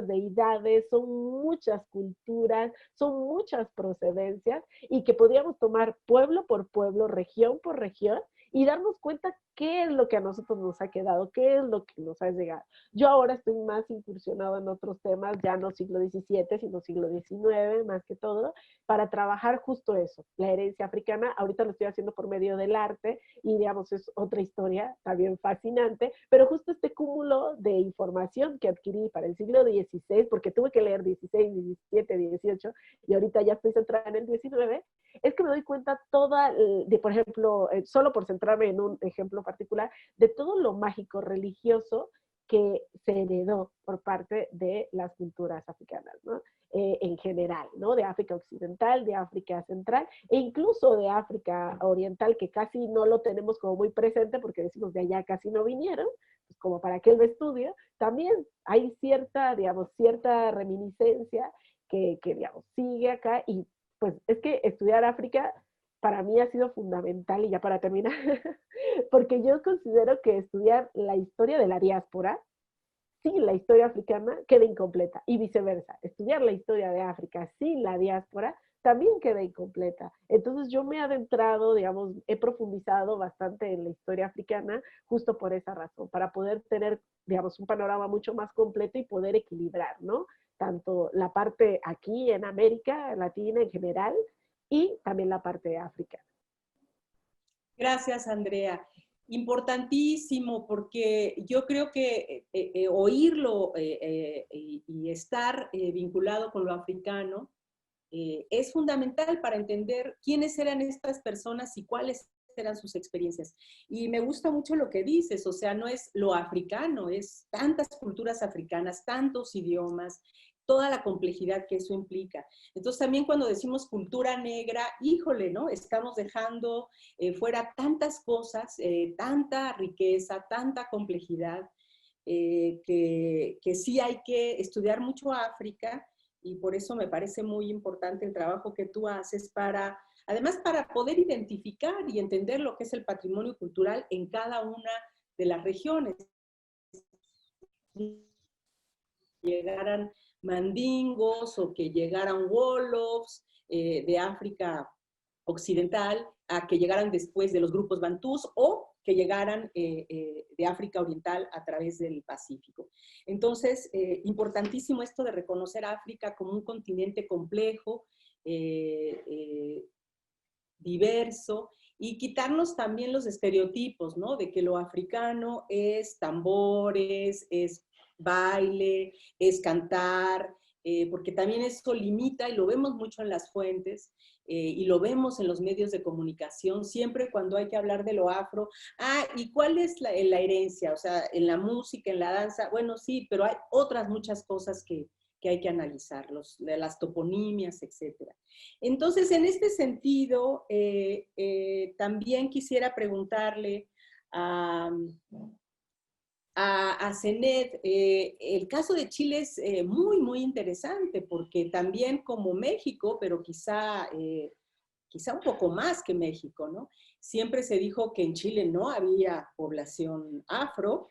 deidades, son muchas culturas, son muchas procedencias y que podríamos tomar pueblo por pueblo, región por región y darnos cuenta qué es lo que a nosotros nos ha quedado, qué es lo que nos ha llegado. Yo ahora estoy más incursionado en otros temas, ya no siglo XVII, sino siglo XIX, más que todo, para trabajar justo eso, la herencia africana. Ahorita lo estoy haciendo por medio del arte y, digamos, es otra historia también fascinante, pero justo este cúmulo de información que adquirí para el siglo XVI, porque tuve que leer XVI, XVII, XVIII, y ahorita ya estoy centrada en el XIX, es que me doy cuenta toda, por ejemplo, solo por centrarme en un ejemplo particular, de todo lo mágico religioso que se heredó por parte de las culturas africanas, ¿no? En general, ¿no? De África Occidental, de África Central, e incluso de África Oriental, que casi no lo tenemos como muy presente porque decimos de allá casi no vinieron, pues como para que el estudio, también hay cierta, digamos, cierta reminiscencia que digamos, sigue acá, y pues es que estudiar África para mí ha sido fundamental, y ya para terminar, porque yo considero que estudiar la historia de la diáspora sin la historia africana queda incompleta, y viceversa, estudiar la historia de África sin la diáspora también queda incompleta. Entonces yo me he adentrado, digamos, he profundizado bastante en la historia africana justo por esa razón, para poder tener, digamos, un panorama mucho más completo y poder equilibrar, ¿no? Tanto la parte aquí en América Latina en general y también la parte de África. Gracias, Andrea. Importantísimo, porque yo creo que oírlo y estar vinculado con lo africano es fundamental para entender quiénes eran estas personas y cuáles eran sus experiencias. Y me gusta mucho lo que dices, o sea, no es lo africano, es tantas culturas africanas, tantos idiomas, toda la complejidad que eso implica. Entonces también cuando decimos cultura negra, híjole, ¿no? Estamos dejando fuera tantas cosas, tanta riqueza, tanta complejidad, que sí hay que estudiar mucho África, y por eso me parece muy importante el trabajo que tú haces para, además para poder identificar y entender lo que es el patrimonio cultural en cada una de las regiones. Llegaran mandingos o que llegaran wolofs de África Occidental, a que llegaran después de los grupos bantús o que llegaran de África Oriental a través del Pacífico. Entonces, importantísimo esto de reconocer a África como un continente complejo, diverso, y quitarnos también los estereotipos, ¿no? De que lo africano es tambores, es baile, es cantar, porque también eso limita, y lo vemos mucho en las fuentes, y lo vemos en los medios de comunicación, siempre cuando hay que hablar de lo afro. ¿Y cuál es la herencia? O sea, en la música, en la danza, bueno, sí, pero hay otras muchas cosas que hay que analizar, de las toponimias, etc. Entonces, en este sentido, también quisiera preguntarle a Zenet, el caso de Chile es muy, muy interesante, porque también como México, pero quizá un poco más que México, ¿no? Siempre se dijo que en Chile no había población afro,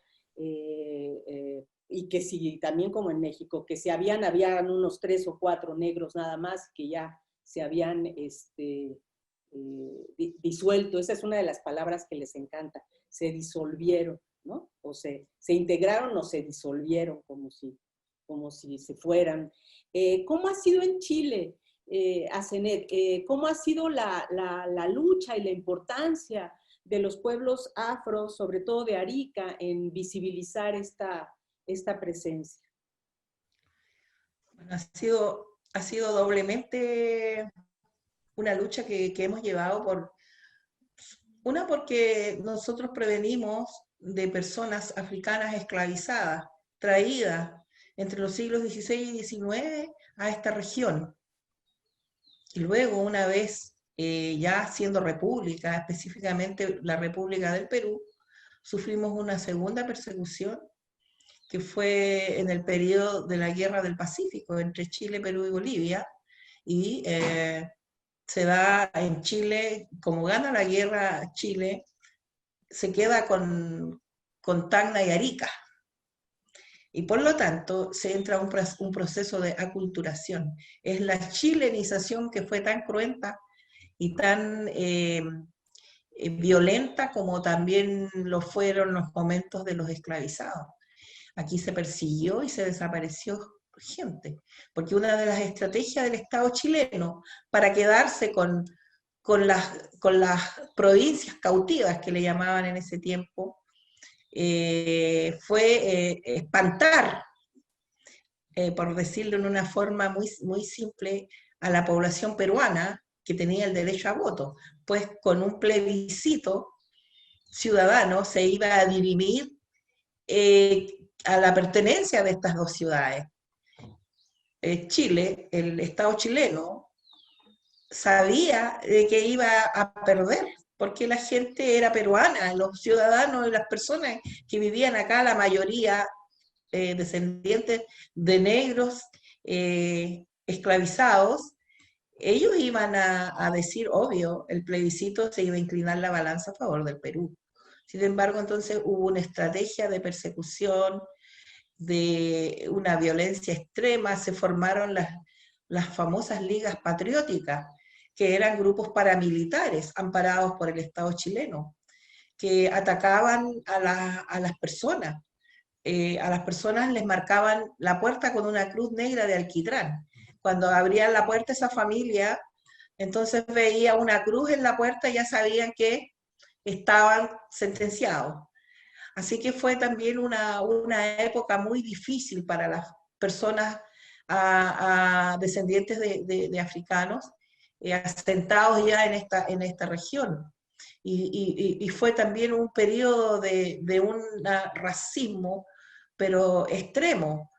y que sí, también como en México, que si habían unos 3 o 4 negros nada más que ya se habían disuelto. Esa es una de las palabras que les encanta, se disolvieron, ¿no? O se integraron o se disolvieron, como si se fueran. ¿Cómo ha sido en Chile, Zenet? ¿Cómo ha sido la lucha y la importancia de los pueblos afros, sobre todo de Arica, en visibilizar esta presencia? Bueno, ha sido doblemente una lucha que hemos llevado porque nosotros prevenimos de personas africanas esclavizadas, traídas entre los siglos XVI y XIX a esta región. Y luego, una vez ya siendo república, específicamente la República del Perú, sufrimos una segunda persecución, que fue en el periodo de la Guerra del Pacífico entre Chile, Perú y Bolivia, y se da en Chile, como gana la guerra Chile, se queda con Tacna y Arica. Y por lo tanto se entra un proceso de aculturación. Es la chilenización que fue tan cruenta y tan violenta como también lo fueron los momentos de los esclavizados. Aquí se persiguió y se desapareció gente, porque una de las estrategias del Estado chileno para quedarse con las provincias cautivas que le llamaban en ese tiempo, fue espantar, por decirlo en una forma muy, muy simple, a la población peruana que tenía el derecho a voto, pues con un plebiscito ciudadano se iba a dirimir a la pertenencia de estas dos ciudades. Chile, el Estado chileno, sabía que iba a perder, porque la gente era peruana, los ciudadanos y las personas que vivían acá, la mayoría descendientes de negros esclavizados, ellos iban a decir, obvio, el plebiscito se iba a inclinar la balanza a favor del Perú. Sin embargo, entonces hubo una estrategia de persecución, de una violencia extrema, se formaron las famosas ligas patrióticas, que eran grupos paramilitares amparados por el Estado chileno, que atacaban a las personas. A las personas les marcaban la puerta con una cruz negra de alquitrán. Cuando abrían la puerta esa familia, entonces veía una cruz en la puerta y ya sabían que estaban sentenciados. Así que fue también una época muy difícil para las personas descendientes de africanos asentados ya en esta región. Y fue también un periodo de un racismo, pero extremo.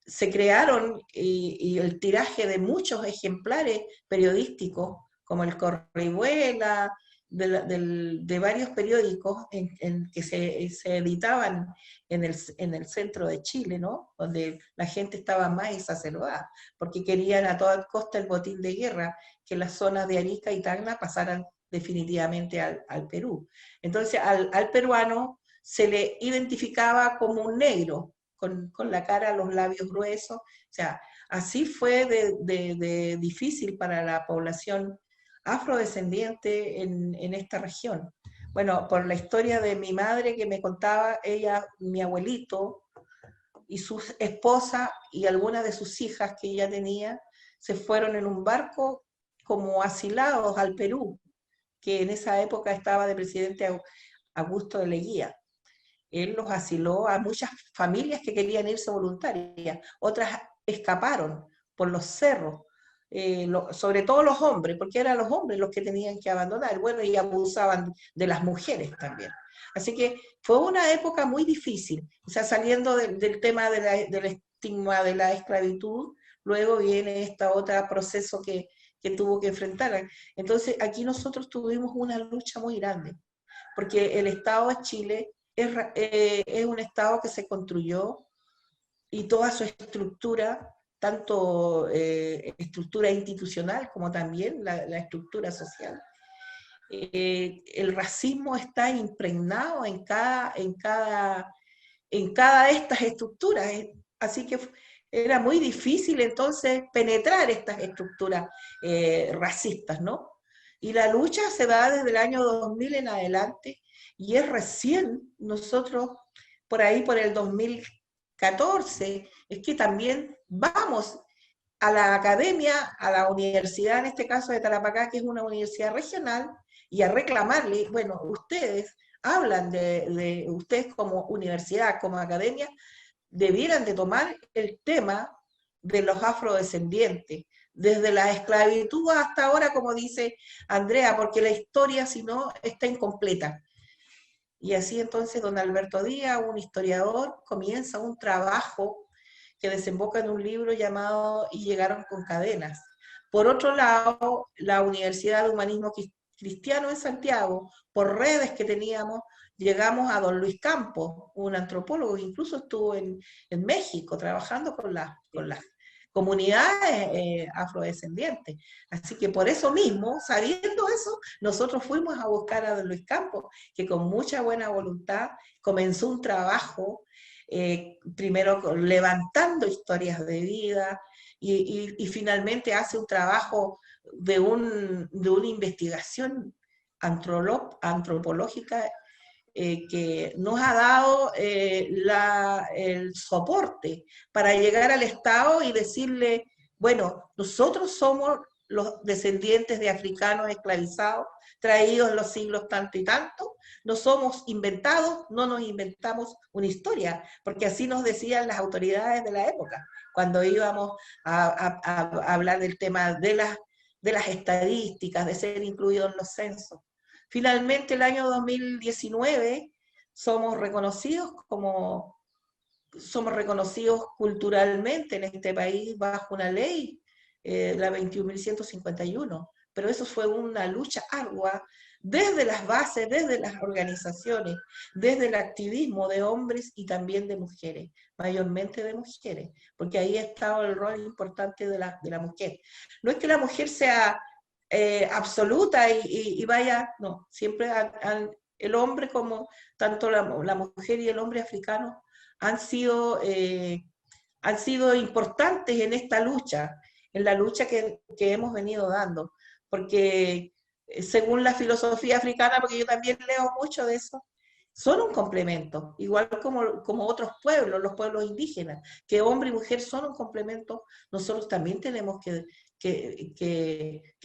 Se crearon y el tiraje de muchos ejemplares periodísticos, como el Corre y Vuela, de varios periódicos en que se editaban en el centro de Chile, ¿no? Donde la gente estaba más exacerbada, porque querían a toda costa el botín de guerra, que las zonas de Arica y Tacna pasaran definitivamente al Perú. Entonces al peruano se le identificaba como un negro, con la cara, los labios gruesos, o sea, así fue de difícil para la población afrodescendiente en esta región. Bueno, por la historia de mi madre que me contaba, ella, mi abuelito y su esposa y algunas de sus hijas que ella tenía, se fueron en un barco como asilados al Perú, que en esa época estaba de presidente Augusto de Leguía. Él los asiló a muchas familias que querían irse voluntarias, otras escaparon por los cerros, sobre todo los hombres, porque eran los hombres los que tenían que abandonar, bueno, y abusaban de las mujeres también. Así que fue una época muy difícil, o sea, saliendo del tema del estigma de la esclavitud, luego viene este otro proceso que tuvo que enfrentar. Entonces, aquí nosotros tuvimos una lucha muy grande, porque el Estado de Chile es un Estado que se construyó y toda su estructura, tanto estructura institucional como también la estructura social. El racismo está impregnado en cada de estas estructuras, así que era muy difícil entonces penetrar estas estructuras racistas, ¿no? Y la lucha se da desde el año 2000 en adelante, y es recién nosotros, por ahí por el 2014, es que también vamos a la academia, a la universidad, en este caso de Tarapacá, que es una universidad regional, y a reclamarle, bueno, ustedes hablan de ustedes como universidad, como academia, debieran de tomar el tema de los afrodescendientes, desde la esclavitud hasta ahora, como dice Andrea, porque la historia, si no, está incompleta. Y así entonces don Alberto Díaz, un historiador, comienza un trabajo que desemboca en un libro llamado Y llegaron con cadenas. Por otro lado, la Universidad de Humanismo Cristiano en Santiago, por redes que teníamos, llegamos a don Luis Campos, un antropólogo que incluso estuvo en México trabajando con las comunidades afrodescendientes. Así que por eso mismo, sabiendo eso, nosotros fuimos a buscar a don Luis Campos, que con mucha buena voluntad comenzó un trabajo, primero levantando historias de vida, y finalmente hace un trabajo de una investigación antropológica que nos ha dado el soporte para llegar al Estado y decirle, bueno, nosotros somos los descendientes de africanos esclavizados, traídos en los siglos tanto y tanto, no somos inventados, no nos inventamos una historia, porque así nos decían las autoridades de la época, cuando íbamos a hablar del tema de las estadísticas, de ser incluidos en los censos. Finalmente, el año 2019, somos reconocidos culturalmente en este país bajo una ley, la 21.151, pero eso fue una lucha ardua desde las bases, desde las organizaciones, desde el activismo de hombres y también de mujeres, mayormente de mujeres, porque ahí ha estado el rol importante de la mujer. No es que la mujer sea absoluta y vaya, no, siempre el hombre como tanto la mujer y el hombre africano han sido importantes en esta lucha, en la lucha que hemos venido dando, porque según la filosofía africana, porque yo también leo mucho de eso, son un complemento, igual como otros pueblos, los pueblos indígenas, que hombre y mujer son un complemento, nosotros también tenemos que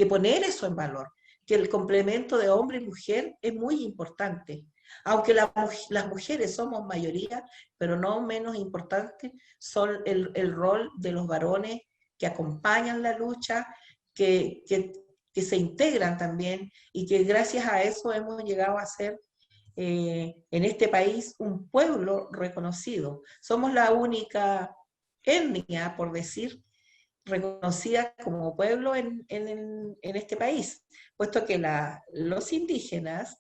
poner eso en valor, que el complemento de hombre y mujer es muy importante. Aunque las mujeres somos mayoría, pero no menos importante son el rol de los varones que acompañan la lucha, que se integran también y que gracias a eso hemos llegado a ser en este país un pueblo reconocido. Somos la única etnia, por decir, reconocida como pueblo en este país, puesto que los indígenas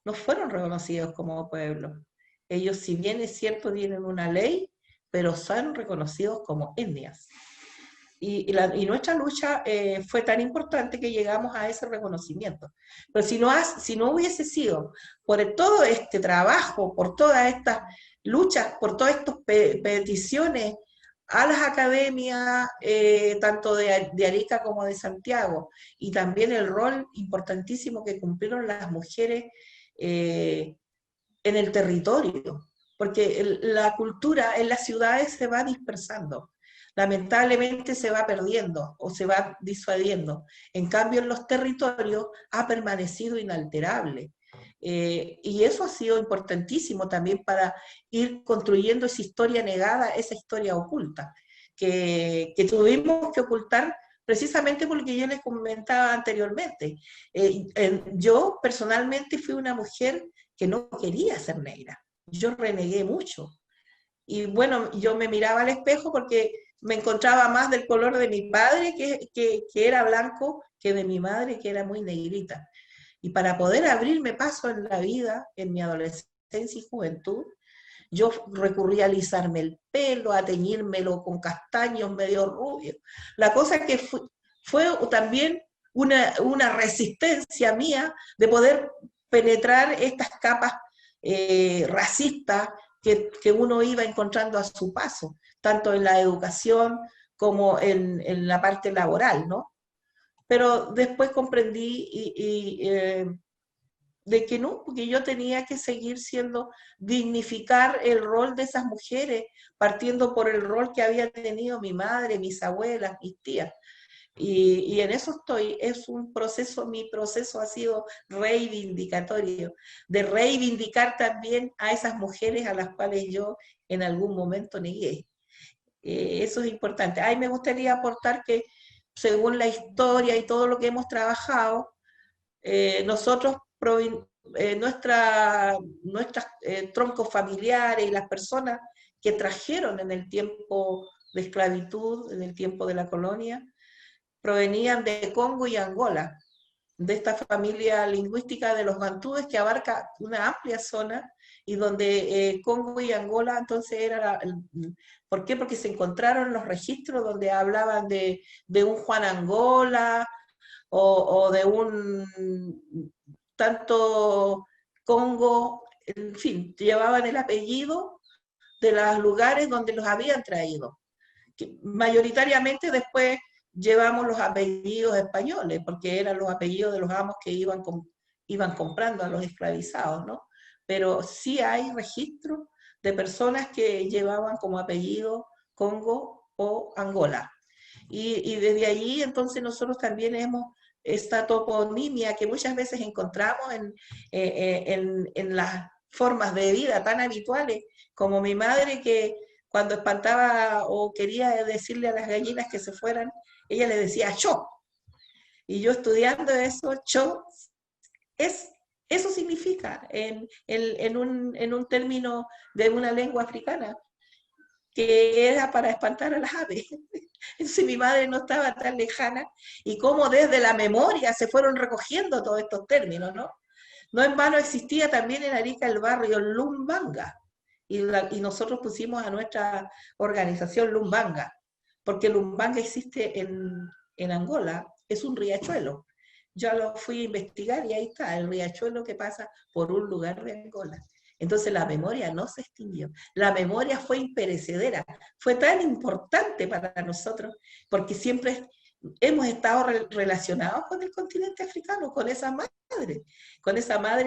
no fueron reconocidos como pueblo. Ellos, si bien es cierto, tienen una ley, pero son reconocidos como etnias. Y nuestra lucha fue tan importante que llegamos a ese reconocimiento. Pero si no hubiese sido por todo este trabajo, por todas estas luchas, por todas estas peticiones a las academias, tanto de Arica como de Santiago, y también el rol importantísimo que cumplieron las mujeres en el territorio, porque la cultura en las ciudades se va dispersando. Lamentablemente se va perdiendo o se va disuadiendo. En cambio, en los territorios ha permanecido inalterable. Y eso ha sido importantísimo también para ir construyendo esa historia negada, esa historia oculta, que tuvimos que ocultar precisamente porque yo les comentaba anteriormente. Yo personalmente fui una mujer que no quería ser negra. Yo renegué mucho. Y bueno, yo me miraba al espejo porque me encontraba más del color de mi padre, que era blanco, que de mi madre, que era muy negrita. Y para poder abrirme paso en la vida, en mi adolescencia y juventud, yo recurrí a alisarme el pelo, a teñírmelo con castaños medio rubios. La cosa que fue también una resistencia mía de poder penetrar estas capas racistas que uno iba encontrando a su paso, tanto en la educación como en la parte laboral, ¿no? Pero después comprendí de que no, porque yo tenía que seguir dignificar el rol de esas mujeres, partiendo por el rol que había tenido mi madre, mis abuelas, mis tías. Y en eso estoy, es un proceso, mi proceso ha sido reivindicatorio, de reivindicar también a esas mujeres a las cuales yo en algún momento negué. Eso es importante. Ahí me gustaría aportar que según la historia y todo lo que hemos trabajado, nosotros, nuestras troncos familiares y las personas que trajeron en el tiempo de esclavitud, en el tiempo de la colonia, provenían de Congo y Angola, de esta familia lingüística de los bantúes que abarca una amplia zona y donde Congo y Angola entonces era ¿por qué? Porque se encontraron los registros donde hablaban de un Juan Angola o de un tanto Congo, en fin, llevaban el apellido de los lugares donde los habían traído. Que mayoritariamente después llevamos los apellidos españoles, porque eran los apellidos de los amos que iban comprando a los esclavizados, ¿no? Pero sí hay registro de personas que llevaban como apellido Congo o Angola. Y desde allí entonces nosotros también hemos esta toponimia que muchas veces encontramos en las formas de vida tan habituales, como mi madre que cuando espantaba o quería decirle a las gallinas que se fueran, ella le decía cho. Y yo estudiando eso, cho, eso significa en un término de una lengua africana, que era para espantar a las aves. Entonces mi madre no estaba tan lejana, y cómo desde la memoria se fueron recogiendo todos estos términos, ¿no? No en vano existía también en Arica el barrio Lumbanga, y nosotros pusimos a nuestra organización Lumbanga, porque Lumbanga existe en Angola, es un riachuelo. Yo lo fui a investigar y ahí está, el riachuelo que pasa por un lugar de Angola. Entonces la memoria no se extinguió, la memoria fue imperecedera, fue tan importante para nosotros, porque siempre hemos estado relacionados con el continente africano, con esa madre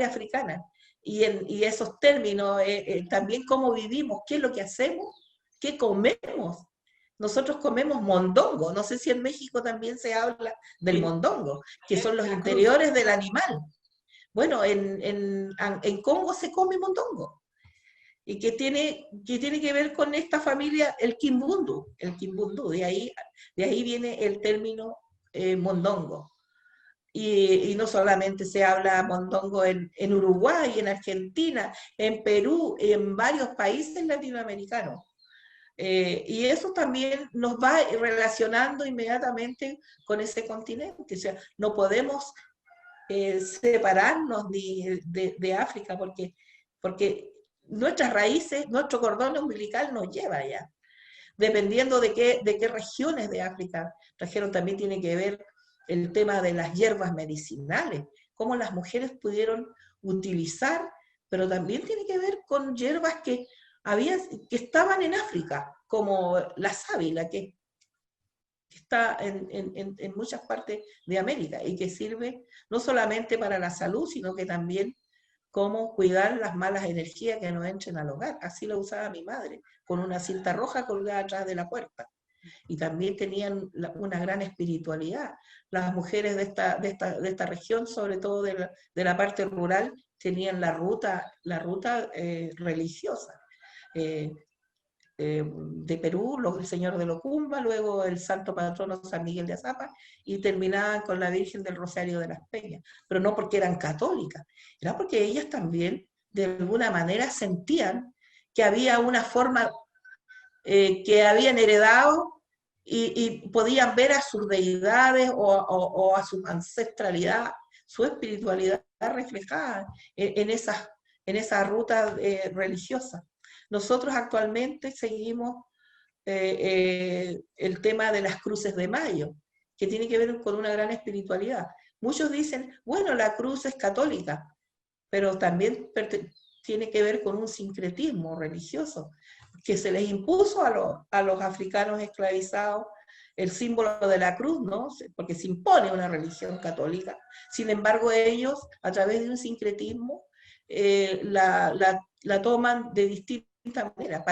africana, y esos términos, también cómo vivimos, qué es lo que hacemos, qué comemos. Nosotros comemos mondongo, no sé si en México también se habla del mondongo, que son los interiores del animal. Bueno, en Congo se come mondongo, y que tiene que ver con esta familia, el Kimbundu, de ahí viene el término mondongo. Y no solamente se habla mondongo en Uruguay, en Argentina, en Perú, en varios países latinoamericanos. Y eso también nos va relacionando inmediatamente con ese continente. O sea, no podemos separarnos de África, porque nuestras raíces, nuestro cordón umbilical nos lleva allá. Dependiendo de qué regiones de África trajeron, también tiene que ver el tema de las hierbas medicinales, cómo las mujeres pudieron utilizar, pero también tiene que ver con hierbas que estaban en África, como la sábila, que está en muchas partes de América, y que sirve no solamente para la salud, sino que también como cuidar las malas energías que nos entren al hogar. Así lo usaba mi madre, con una cinta roja colgada atrás de la puerta. Y también tenían una gran espiritualidad. Las mujeres de esta región, sobre todo de la parte rural, tenían la ruta religiosa. De Perú, el Señor de Locumba, luego el santo patrono San Miguel de Azapa, y terminaban con la Virgen del Rosario de las Peñas, pero no porque eran católicas, era porque ellas también de alguna manera sentían que había una forma que habían heredado, y podían ver a sus deidades o a su ancestralidad, su espiritualidad reflejada en esa ruta religiosa. Nosotros actualmente seguimos el tema de las cruces de mayo, que tiene que ver con una gran espiritualidad. Muchos dicen, bueno, la cruz es católica, pero también tiene que ver con un sincretismo religioso, que se les impuso a los africanos esclavizados el símbolo de la cruz, ¿no? Porque se impone una religión católica. Sin embargo, ellos, a través de un sincretismo, la toman de distintas manera.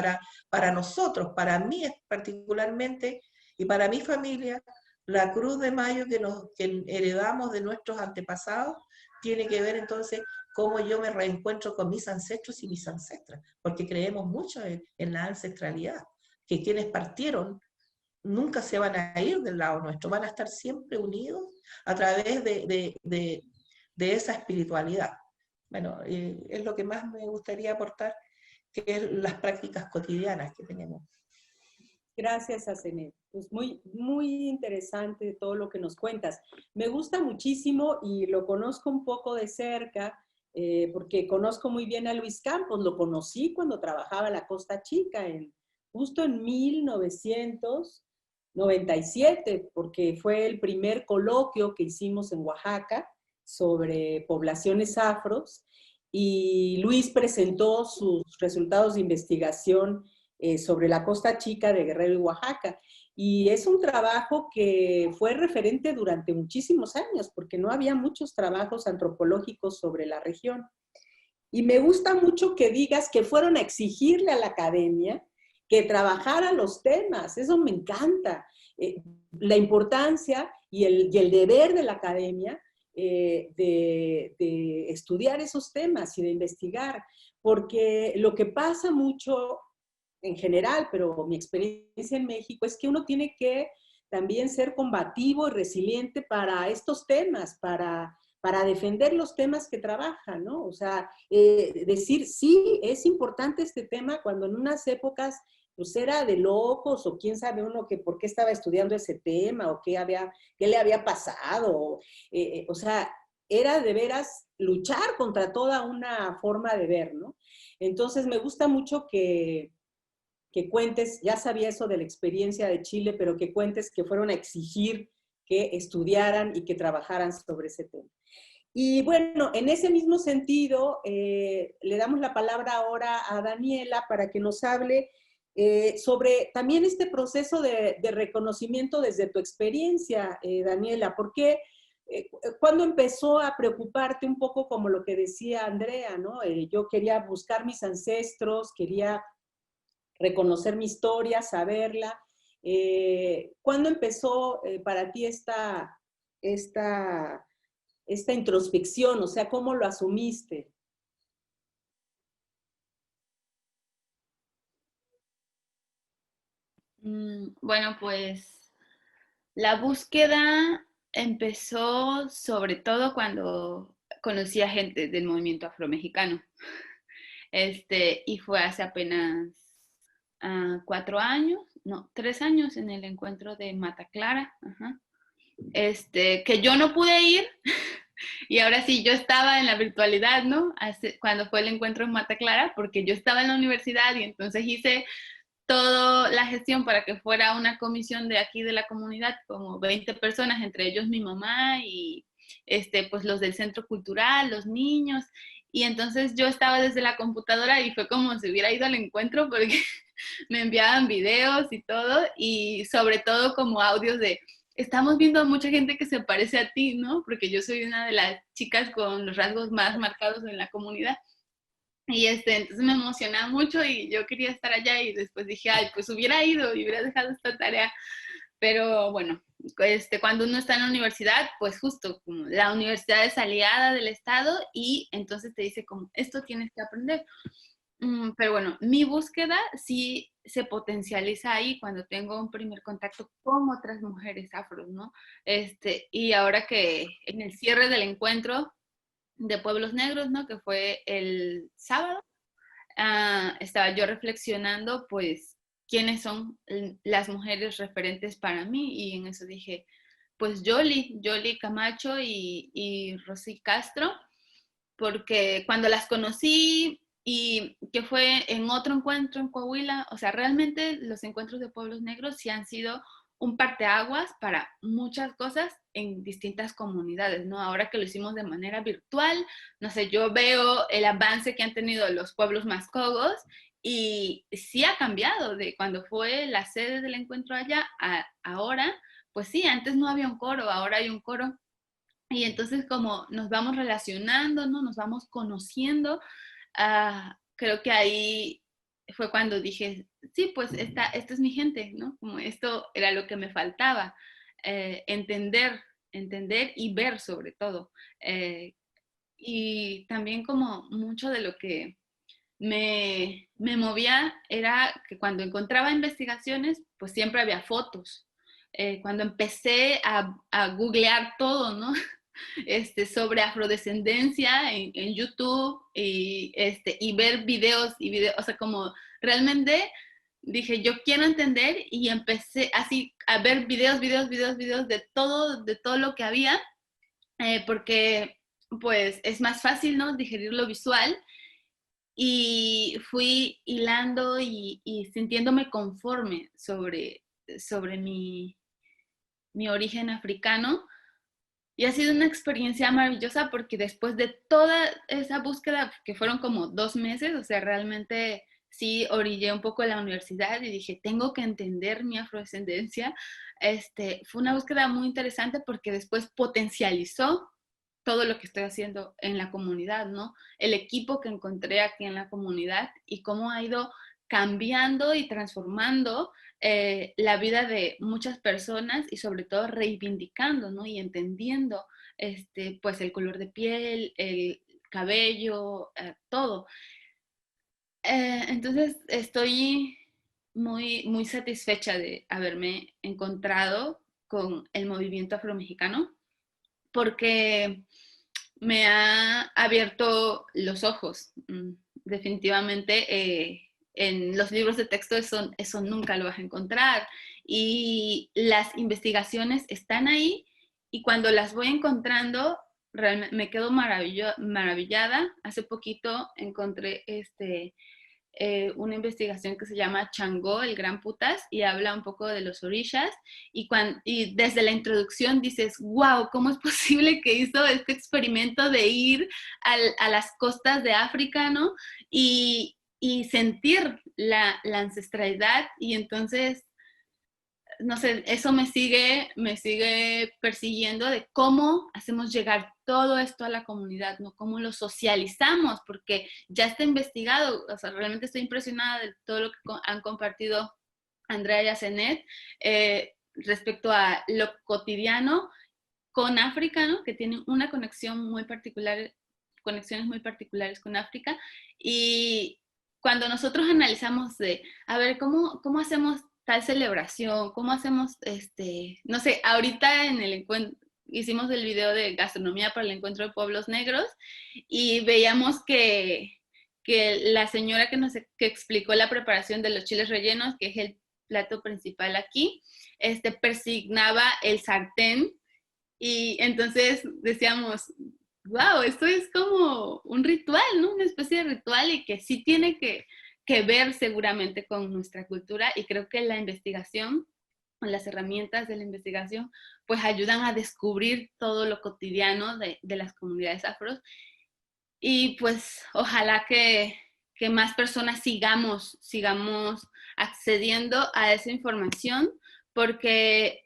Para nosotros, para mí particularmente, y para mi familia, la cruz de mayo que heredamos de nuestros antepasados tiene que ver entonces cómo yo me reencuentro con mis ancestros y mis ancestras, porque creemos mucho en la ancestralidad, que quienes partieron nunca se van a ir del lado nuestro, van a estar siempre unidos a través de esa espiritualidad. Bueno, es lo que más me gustaría aportar, que es las prácticas cotidianas que tenemos. Gracias, Asenet. Pues muy, muy interesante todo lo que nos cuentas. Me gusta muchísimo y lo conozco un poco de cerca, porque conozco muy bien a Luis Campos. Lo conocí cuando trabajaba en la Costa Chica, justo en 1997, porque fue el primer coloquio que hicimos en Oaxaca sobre poblaciones afros, y Luis presentó sus resultados de investigación sobre la Costa Chica de Guerrero y Oaxaca. Y es un trabajo que fue referente durante muchísimos años, porque no había muchos trabajos antropológicos sobre la región. Y me gusta mucho que digas que fueron a exigirle a la academia que trabajara los temas. Eso me encanta. La importancia y el deber de la academia de estudiar esos temas y de investigar. Porque lo que pasa mucho en general, pero mi experiencia en México es que uno tiene que también ser combativo y resiliente para estos temas, para defender los temas que trabajan, ¿no? O sea, decir, sí, es importante este tema cuando en unas épocas pues era de locos o quién sabe uno que por qué estaba estudiando ese tema o qué le había pasado. O sea, era de veras luchar contra toda una forma de ver, ¿no? Entonces me gusta mucho que cuentes, ya sabía eso de la experiencia de Chile, pero que cuentes que fueron a exigir que estudiaran y que trabajaran sobre ese tema. Y bueno, en ese mismo sentido, le damos la palabra ahora a Daniela para que nos hable sobre también este proceso de reconocimiento desde tu experiencia, Daniela. ¿Por qué? ¿Cuándo empezó a preocuparte un poco como lo que decía Andrea, ¿no? Yo quería buscar mis ancestros, quería reconocer mi historia, saberla. ¿Cuándo empezó para ti esta introspección? O sea, ¿cómo lo asumiste? Bueno, pues la búsqueda empezó sobre todo cuando conocí a gente del movimiento afromexicano. Y fue hace apenas 4 años, no, 3 años en el encuentro de Mata Clara, ajá. Que yo no pude ir y ahora sí, yo estaba en la virtualidad, ¿no? Cuando fue el encuentro en Mata Clara, porque yo estaba en la universidad y entonces hice toda la gestión para que fuera una comisión de aquí de la comunidad, como 20 personas, entre ellos mi mamá y pues los del centro cultural, los niños. Y entonces yo estaba desde la computadora y fue como si hubiera ido al encuentro porque me enviaban videos y todo, y sobre todo como audios de, estamos viendo a mucha gente que se parece a ti, ¿no? Porque yo soy una de las chicas con los rasgos más marcados en la comunidad. Y entonces me emocionaba mucho y yo quería estar allá y después dije, ay, pues hubiera ido y hubiera dejado esta tarea. Pero bueno, cuando uno está en la universidad, pues justo como la universidad es aliada del Estado y entonces te dice como, esto tienes que aprender. Pero bueno, mi búsqueda sí se potencializa ahí cuando tengo un primer contacto con otras mujeres afros, ¿no? Y ahora que en el cierre del encuentro de Pueblos Negros, ¿no? Que fue el sábado, estaba yo reflexionando, pues, quiénes son las mujeres referentes para mí, y en eso dije, pues Yoli Camacho y Rosy Castro, porque cuando las conocí y que fue en otro encuentro en Coahuila, o sea, realmente los encuentros de Pueblos Negros sí han sido un parteaguas para muchas cosas en distintas comunidades, ¿no? Ahora que lo hicimos de manera virtual, no sé, yo veo el avance que han tenido los pueblos mascogos y sí ha cambiado de cuando fue la sede del encuentro allá a ahora, pues sí, antes no había un coro, ahora hay un coro. Y entonces como nos vamos relacionando, ¿no? Nos vamos conociendo, creo que ahí fue cuando dije, sí, pues esta es mi gente, ¿no? Como esto era lo que me faltaba, entender y ver sobre todo. Y también como mucho de lo que me movía era que cuando encontraba investigaciones, pues siempre había fotos. Cuando empecé a googlear todo, ¿no? Sobre afrodescendencia en YouTube y ver videos o sea, como realmente dije, yo quiero entender y empecé así a ver videos de todo lo que había, porque pues es más fácil, ¿no? Digerir lo visual y fui hilando y sintiéndome conforme sobre mi origen africano. Y ha sido una experiencia maravillosa porque después de toda esa búsqueda, que fueron como 2 meses, o sea, realmente sí orillé un poco la universidad y dije, tengo que entender mi afrodescendencia. Fue una búsqueda muy interesante porque después potencializó todo lo que estoy haciendo en la comunidad, ¿no? El equipo que encontré aquí en la comunidad y cómo ha ido cambiando y transformando la vida de muchas personas y sobre todo reivindicando, ¿no? Y entendiendo pues el color de piel, el cabello, todo. Entonces estoy muy, muy satisfecha de haberme encontrado con el movimiento afromexicano porque me ha abierto los ojos. Definitivamente en los libros de texto eso nunca lo vas a encontrar. Y las investigaciones están ahí y cuando las voy encontrando, realmente me quedo maravillada. Hace poquito encontré una investigación que se llama Changó, el Gran Putas, y habla un poco de los orishas, y desde la introducción dices, wow, ¿cómo es posible que hizo este experimento de ir a las costas de África, ¿no? Y sentir la ancestralidad, y entonces no sé, eso me sigue persiguiendo de cómo hacemos llegar todo esto a la comunidad, ¿no? Cómo lo socializamos, porque ya está investigado, o sea, realmente estoy impresionada de todo lo que han compartido Andrea y Asenet respecto a lo cotidiano con África, ¿no? Que tienen una conexión muy particular, conexiones muy particulares con África, y cuando nosotros analizamos a ver, ¿cómo hacemos tal celebración? ¿Cómo hacemos, no sé, ahorita en el encuentro, hicimos el video de gastronomía para el encuentro de pueblos negros y veíamos que la señora que explicó la preparación de los chiles rellenos, que es el plato principal aquí, persignaba el sartén y entonces decíamos, wow, esto es como un ritual, ¿no? Una especie de ritual y que sí tiene que ver seguramente con nuestra cultura y creo que la investigación, las herramientas de la investigación, pues ayudan a descubrir todo lo cotidiano de las comunidades afros y pues ojalá que más personas sigamos accediendo a esa información porque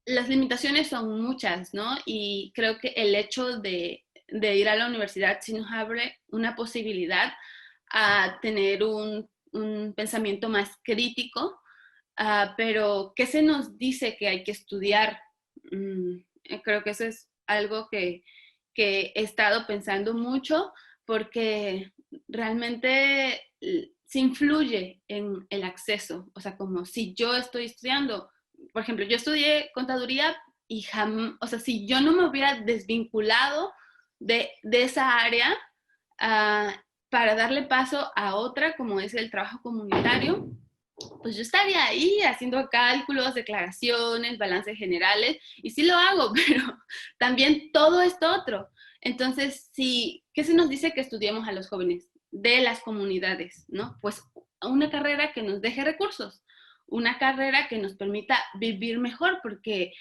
las limitaciones son muchas, ¿no? Y creo que el hecho de ir a la universidad sí nos abre una posibilidad a tener un pensamiento más crítico, pero ¿qué se nos dice que hay que estudiar? Creo que eso es algo que he estado pensando mucho porque realmente se influye en el acceso, o sea, como si yo estoy estudiando, por ejemplo, yo estudié contaduría y o sea, si yo no me hubiera desvinculado de esa área para darle paso a otra, como es el trabajo comunitario, pues yo estaría ahí haciendo cálculos, declaraciones, balances generales, y sí lo hago, pero también todo esto otro. Entonces, sí, ¿qué se nos dice que estudiemos a los jóvenes de las comunidades, no? Pues una carrera que nos deje recursos, una carrera que nos permita vivir mejor porque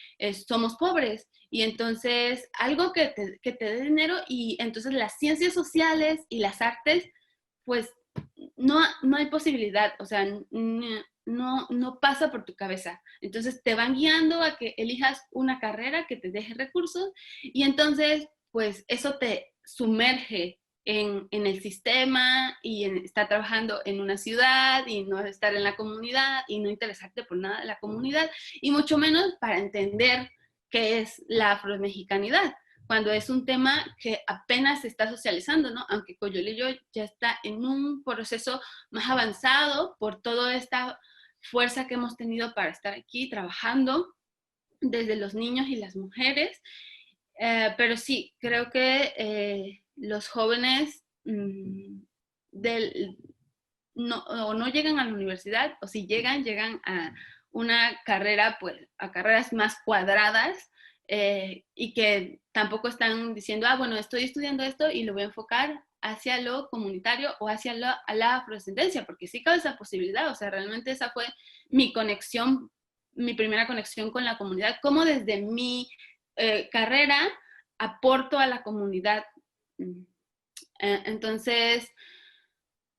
somos pobres y entonces algo que te dé dinero y entonces las ciencias sociales y las artes, pues no hay posibilidad, o sea, no pasa por tu cabeza. Entonces te van guiando a que elijas una carrera que te deje recursos y entonces pues eso te sumerge en el sistema y estar trabajando en una ciudad y no estar en la comunidad y no interesarte por nada de la comunidad y mucho menos para entender qué es la afromexicanidad cuando es un tema que apenas se está socializando, ¿no? Aunque Coyolillo ya está en un proceso más avanzado por toda esta fuerza que hemos tenido para estar aquí trabajando desde los niños y las mujeres. Pero sí, creo que los jóvenes no llegan a la universidad, o si llegan a una carrera, pues a carreras más cuadradas, y que tampoco están diciendo, bueno, estoy estudiando esto y lo voy a enfocar hacia lo comunitario o hacia la afrodescendencia, porque sí cabe esa posibilidad, o sea, realmente esa fue mi conexión, mi primera conexión con la comunidad, como desde mi carrera aporto a la comunidad. Entonces,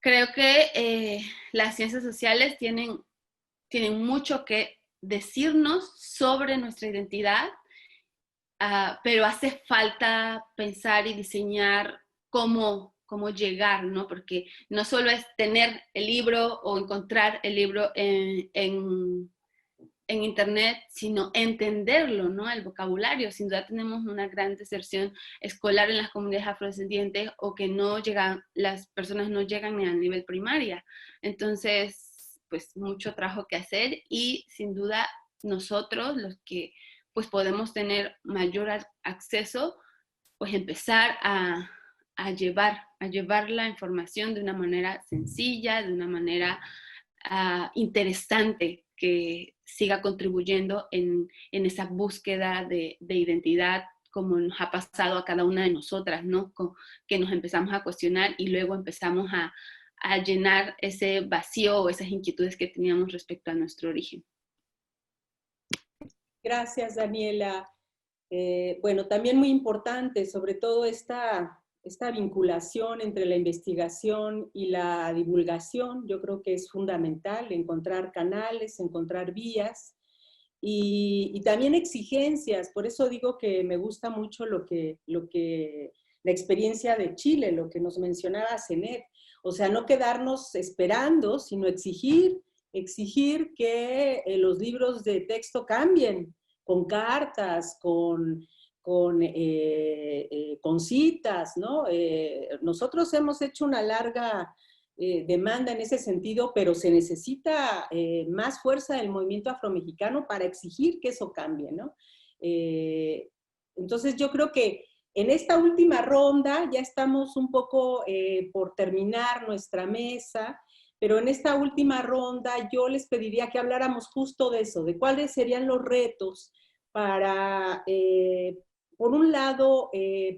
Creo que las ciencias sociales tienen mucho que decirnos sobre nuestra identidad, pero hace falta pensar y diseñar cómo llegar, ¿no? Porque no solo es tener el libro o encontrar el libro en internet, sino entenderlo, ¿no? El vocabulario. Sin duda tenemos una gran deserción escolar en las comunidades afrodescendientes, o que no llegan, las personas no llegan ni al nivel primaria. Entonces, pues mucho trabajo que hacer, y sin duda nosotros, los que pues podemos tener mayor acceso, pues empezar a llevar la información de una manera sencilla, de una manera interesante, que siga contribuyendo en esa búsqueda de identidad, como nos ha pasado a cada una de nosotras, ¿no? Que nos empezamos a cuestionar y luego empezamos a llenar ese vacío o esas inquietudes que teníamos respecto a nuestro origen. Gracias, Daniela. Bueno, también muy importante, sobre todo esta vinculación entre la investigación y la divulgación. Yo creo que es fundamental encontrar canales, encontrar vías y también exigencias. Por eso digo que me gusta mucho la experiencia de Chile, lo que nos mencionaba Zenet. O sea, no quedarnos esperando, sino exigir que los libros de texto cambien, con cartas, con citas, ¿no? Nosotros hemos hecho una larga demanda en ese sentido, pero se necesita más fuerza del movimiento afromexicano para exigir que eso cambie, ¿no? Entonces yo creo que en esta última ronda ya estamos un poco por terminar nuestra mesa, pero en esta última ronda yo les pediría que habláramos justo de eso, de cuáles serían los retos para, por un lado,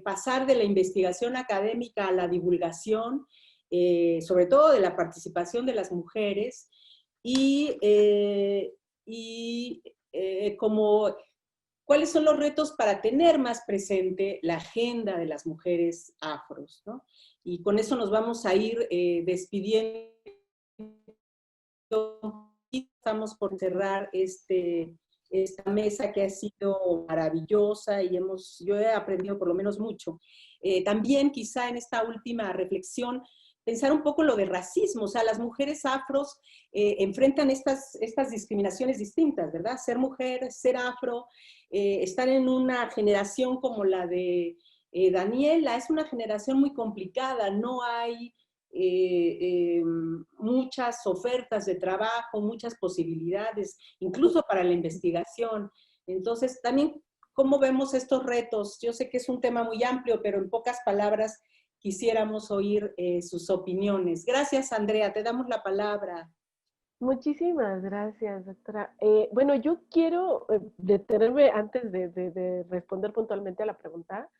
pasar de la investigación académica a la divulgación, sobre todo de la participación de las mujeres, como cuáles son los retos para tener más presente la agenda de las mujeres afros, ¿no? Y con eso nos vamos a ir despidiendo. Estamos por cerrar esta mesa que ha sido maravillosa y yo he aprendido por lo menos mucho. También quizá en esta última reflexión pensar un poco lo de racismo, o sea, las mujeres afros enfrentan estas discriminaciones distintas, ¿verdad? Ser mujer, ser afro, estar en una generación como la de Daniela, es una generación muy complicada, no hay muchas ofertas de trabajo, muchas posibilidades, incluso para la investigación. Entonces, también, ¿cómo vemos estos retos? Yo sé que es un tema muy amplio, pero en pocas palabras quisiéramos oír sus opiniones. Gracias, Andrea, te damos la palabra. Muchísimas gracias, doctora. Bueno, yo quiero detenerme antes de responder puntualmente a la pregunta,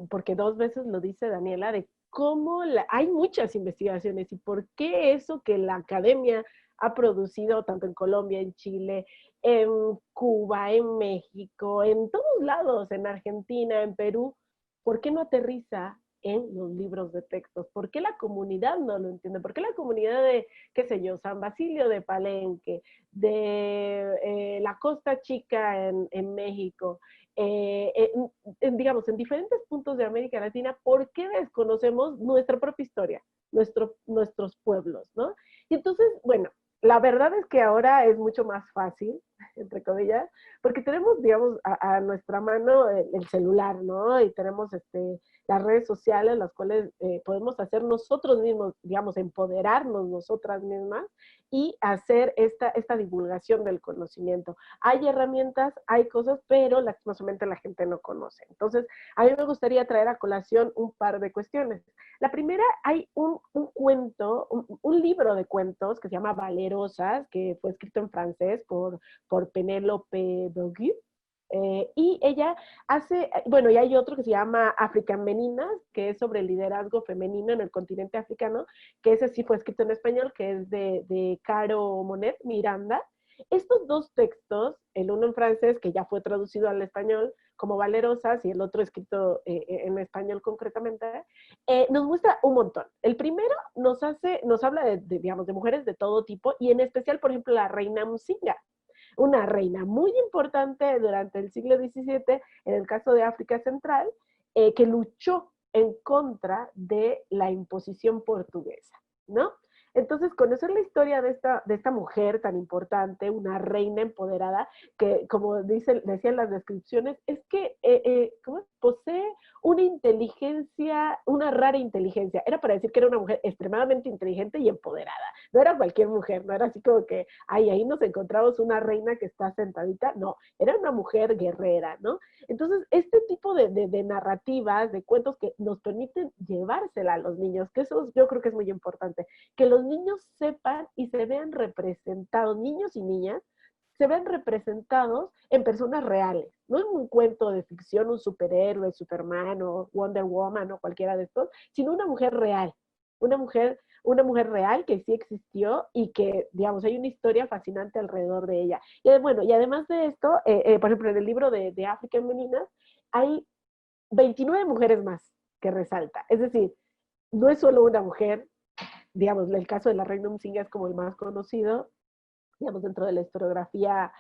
porque 2 veces lo dice Daniela, de cómo hay muchas investigaciones y por qué eso que la academia ha producido tanto en Colombia, en Chile, en Cuba, en México, en todos lados, en Argentina, en Perú, ¿por qué no aterriza en los libros de textos? ¿Por qué la comunidad no lo entiende? ¿Por qué la comunidad de, qué sé yo, San Basilio de Palenque, de la Costa Chica en México, digamos, en diferentes puntos de América Latina, ¿por qué desconocemos nuestra propia historia, nuestros pueblos, ¿no? Y entonces, bueno, la verdad es que ahora es mucho más fácil, entre comillas, porque tenemos, digamos, a nuestra mano el celular, ¿no? Y tenemos las redes sociales, las cuales podemos hacer nosotros mismos, digamos, empoderarnos nosotras mismas y hacer esta divulgación del conocimiento. Hay herramientas, hay cosas, pero lastimosamente la gente no conoce. Entonces, a mí me gustaría traer a colación un par de cuestiones. La primera, hay un cuento, un libro de cuentos que se llama Valerosas, que fue escrito en francés por Penélope Bourgu. Y ella hace, bueno, y hay otro que se llama African Meninas, que es sobre el liderazgo femenino en el continente africano, que ese sí fue escrito en español, que es de Caro Monet Miranda. Estos dos textos, el uno en francés, que ya fue traducido al español como Valerosas, y el otro escrito en español concretamente, nos muestra un montón. El primero nos habla digamos, de mujeres de todo tipo, y en especial, por ejemplo, la reina Musinga, una reina muy importante durante el siglo XVII, en el caso de África Central, que luchó en contra de la imposición portuguesa, ¿no? Entonces, conocer la historia de esta mujer tan importante, una reina empoderada, que como decían las descripciones, es que posee una inteligencia, una rara inteligencia. Era para decir que era una mujer extremadamente inteligente y empoderada. No era cualquier mujer, no era así como que, ay, ahí nos encontramos una reina que está sentadita. No, era una mujer guerrera, ¿no? Entonces, este tipo de narrativas, de cuentos que nos permiten llevársela a los niños, que eso yo creo que es muy importante, que los niños sepan y se vean representados, niños y niñas, se ven representados en personas reales, no en un cuento de ficción, un superhéroe, Superman o Wonder Woman o cualquiera de estos, sino una mujer real, una mujer real que sí existió y que, digamos, hay una historia fascinante alrededor de ella. Y bueno, y además de esto, por ejemplo, en el libro de África en Meninas, hay 29 mujeres más que resalta. Es decir, no es solo una mujer, digamos, el caso de la reina Musinga es como el más conocido, digamos, dentro de la historiografía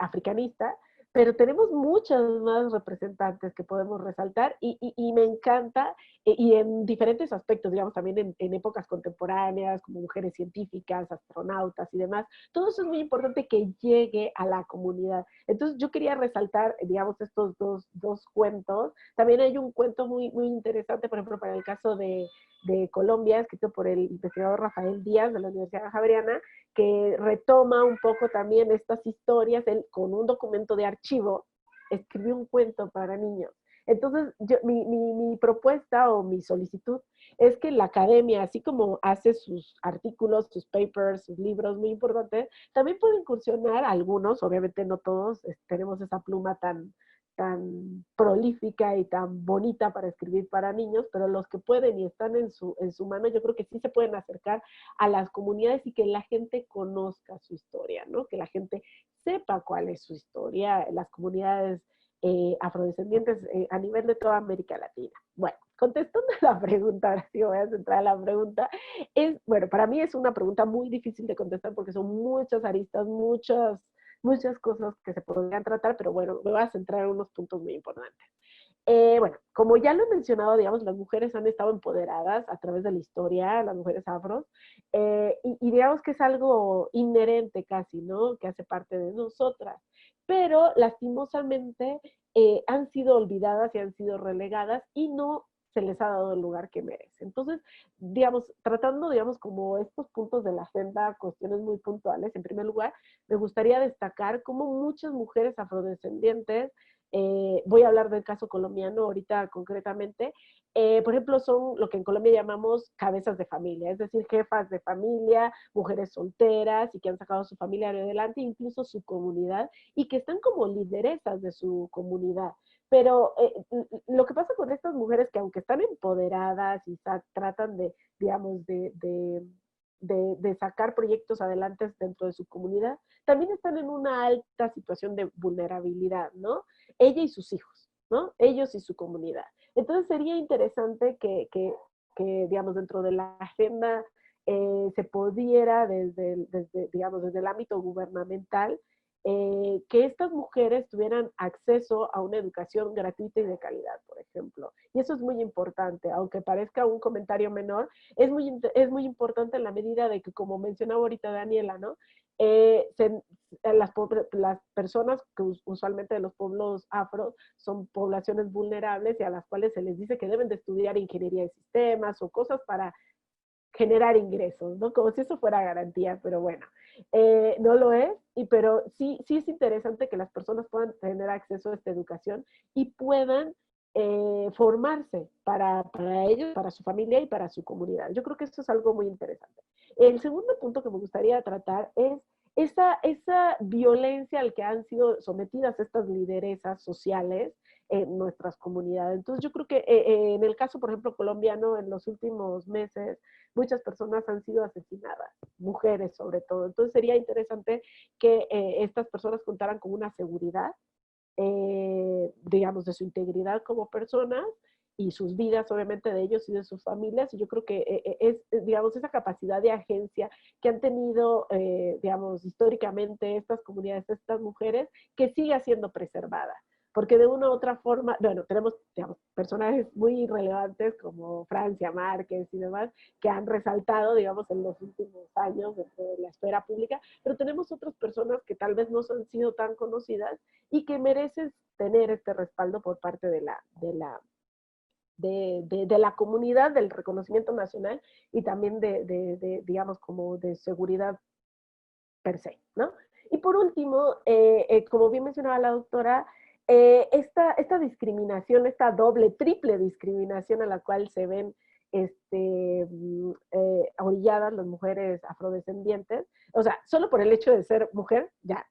africanista, pero tenemos muchas más representantes que podemos resaltar y me encanta, y en diferentes aspectos, digamos, también en épocas contemporáneas, como mujeres científicas, astronautas y demás, todo eso es muy importante que llegue a la comunidad. Entonces yo quería resaltar, digamos, estos dos cuentos. También hay un cuento muy, muy interesante, por ejemplo, para el caso de Colombia, escrito por el investigador Rafael Díaz de la Universidad Javeriana, que retoma un poco también estas historias. Él, con un documento de archivo, escribió un cuento para niños. Entonces, mi propuesta o mi solicitud es que la academia, así como hace sus artículos, sus papers, sus libros muy importantes, también puede incursionar algunos, obviamente no todos, tenemos esa pluma tan prolífica y tan bonita para escribir para niños, pero los que pueden y están en su mano, yo creo que sí se pueden acercar a las comunidades y que la gente conozca su historia, ¿no? Que la gente sepa cuál es su historia, las comunidades afrodescendientes a nivel de toda América Latina. Bueno, contestando la pregunta, ahora sí voy a centrar la pregunta, bueno, para mí es una pregunta muy difícil de contestar porque son muchas aristas, muchas cosas que se podrían tratar, pero bueno, me voy a centrar en unos puntos muy importantes. Bueno, como ya lo he mencionado, digamos, las mujeres han estado empoderadas a través de la historia, las mujeres afros, y digamos que es algo inherente casi, ¿no? Que hace parte de nosotras, pero lastimosamente han sido olvidadas y han sido relegadas y no se les ha dado el lugar que merecen. Entonces, digamos, tratando, digamos, como estos puntos de la agenda, cuestiones muy puntuales, en primer lugar, me gustaría destacar cómo muchas mujeres afrodescendientes, voy a hablar del caso colombiano ahorita concretamente, por ejemplo, son lo que en Colombia llamamos cabezas de familia, es decir, jefas de familia, mujeres solteras y que han sacado a su familia adelante, incluso su comunidad, y que están como lideresas de su comunidad. Pero lo que pasa con estas mujeres que aunque están empoderadas y tratan de, digamos, de sacar proyectos adelante dentro de su comunidad, también están en una alta situación de vulnerabilidad, ¿no? Ella y sus hijos, ¿no? Ellos y su comunidad. Entonces sería interesante que digamos, dentro de la agenda se pudiera digamos, desde el ámbito gubernamental, que estas mujeres tuvieran acceso a una educación gratuita y de calidad, por ejemplo. Y eso es muy importante, aunque parezca un comentario menor, es muy importante en la medida de que, como mencionaba ahorita Daniela, ¿no? Las personas que usualmente de los pueblos afro son poblaciones vulnerables y a las cuales se les dice que deben de estudiar ingeniería de sistemas o cosas para generar ingresos, ¿no? Como si eso fuera garantía, pero bueno, no lo es, pero sí es interesante que las personas puedan tener acceso a esta educación y puedan formarse para ellos, para su familia y para su comunidad. Yo creo que eso es algo muy interesante. El segundo punto que me gustaría tratar es esa violencia al que han sido sometidas estas lideresas sociales en nuestras comunidades. Entonces yo creo que en el caso, por ejemplo, colombiano, en los últimos meses, muchas personas han sido asesinadas, mujeres sobre todo. Entonces sería interesante que estas personas contaran con una seguridad, digamos, de su integridad como personas y sus vidas, obviamente, de ellos y de sus familias. Y yo creo que digamos, esa capacidad de agencia que han tenido, digamos, históricamente estas comunidades, estas mujeres, que siga siendo preservada. Porque de una u otra forma, bueno, tenemos, digamos, personajes muy relevantes como Francia Márquez y demás, que han resaltado, digamos, en los últimos años dentro de la esfera pública, pero tenemos otras personas que tal vez no han sido tan conocidas y que merecen tener este respaldo por parte de la comunidad, del reconocimiento nacional y también digamos, como de seguridad per se, ¿no? Y por último, como bien mencionaba la doctora, esta discriminación, esta doble, triple discriminación a la cual se ven orilladas las mujeres afrodescendientes, o sea, solo por el hecho de ser mujer, ya,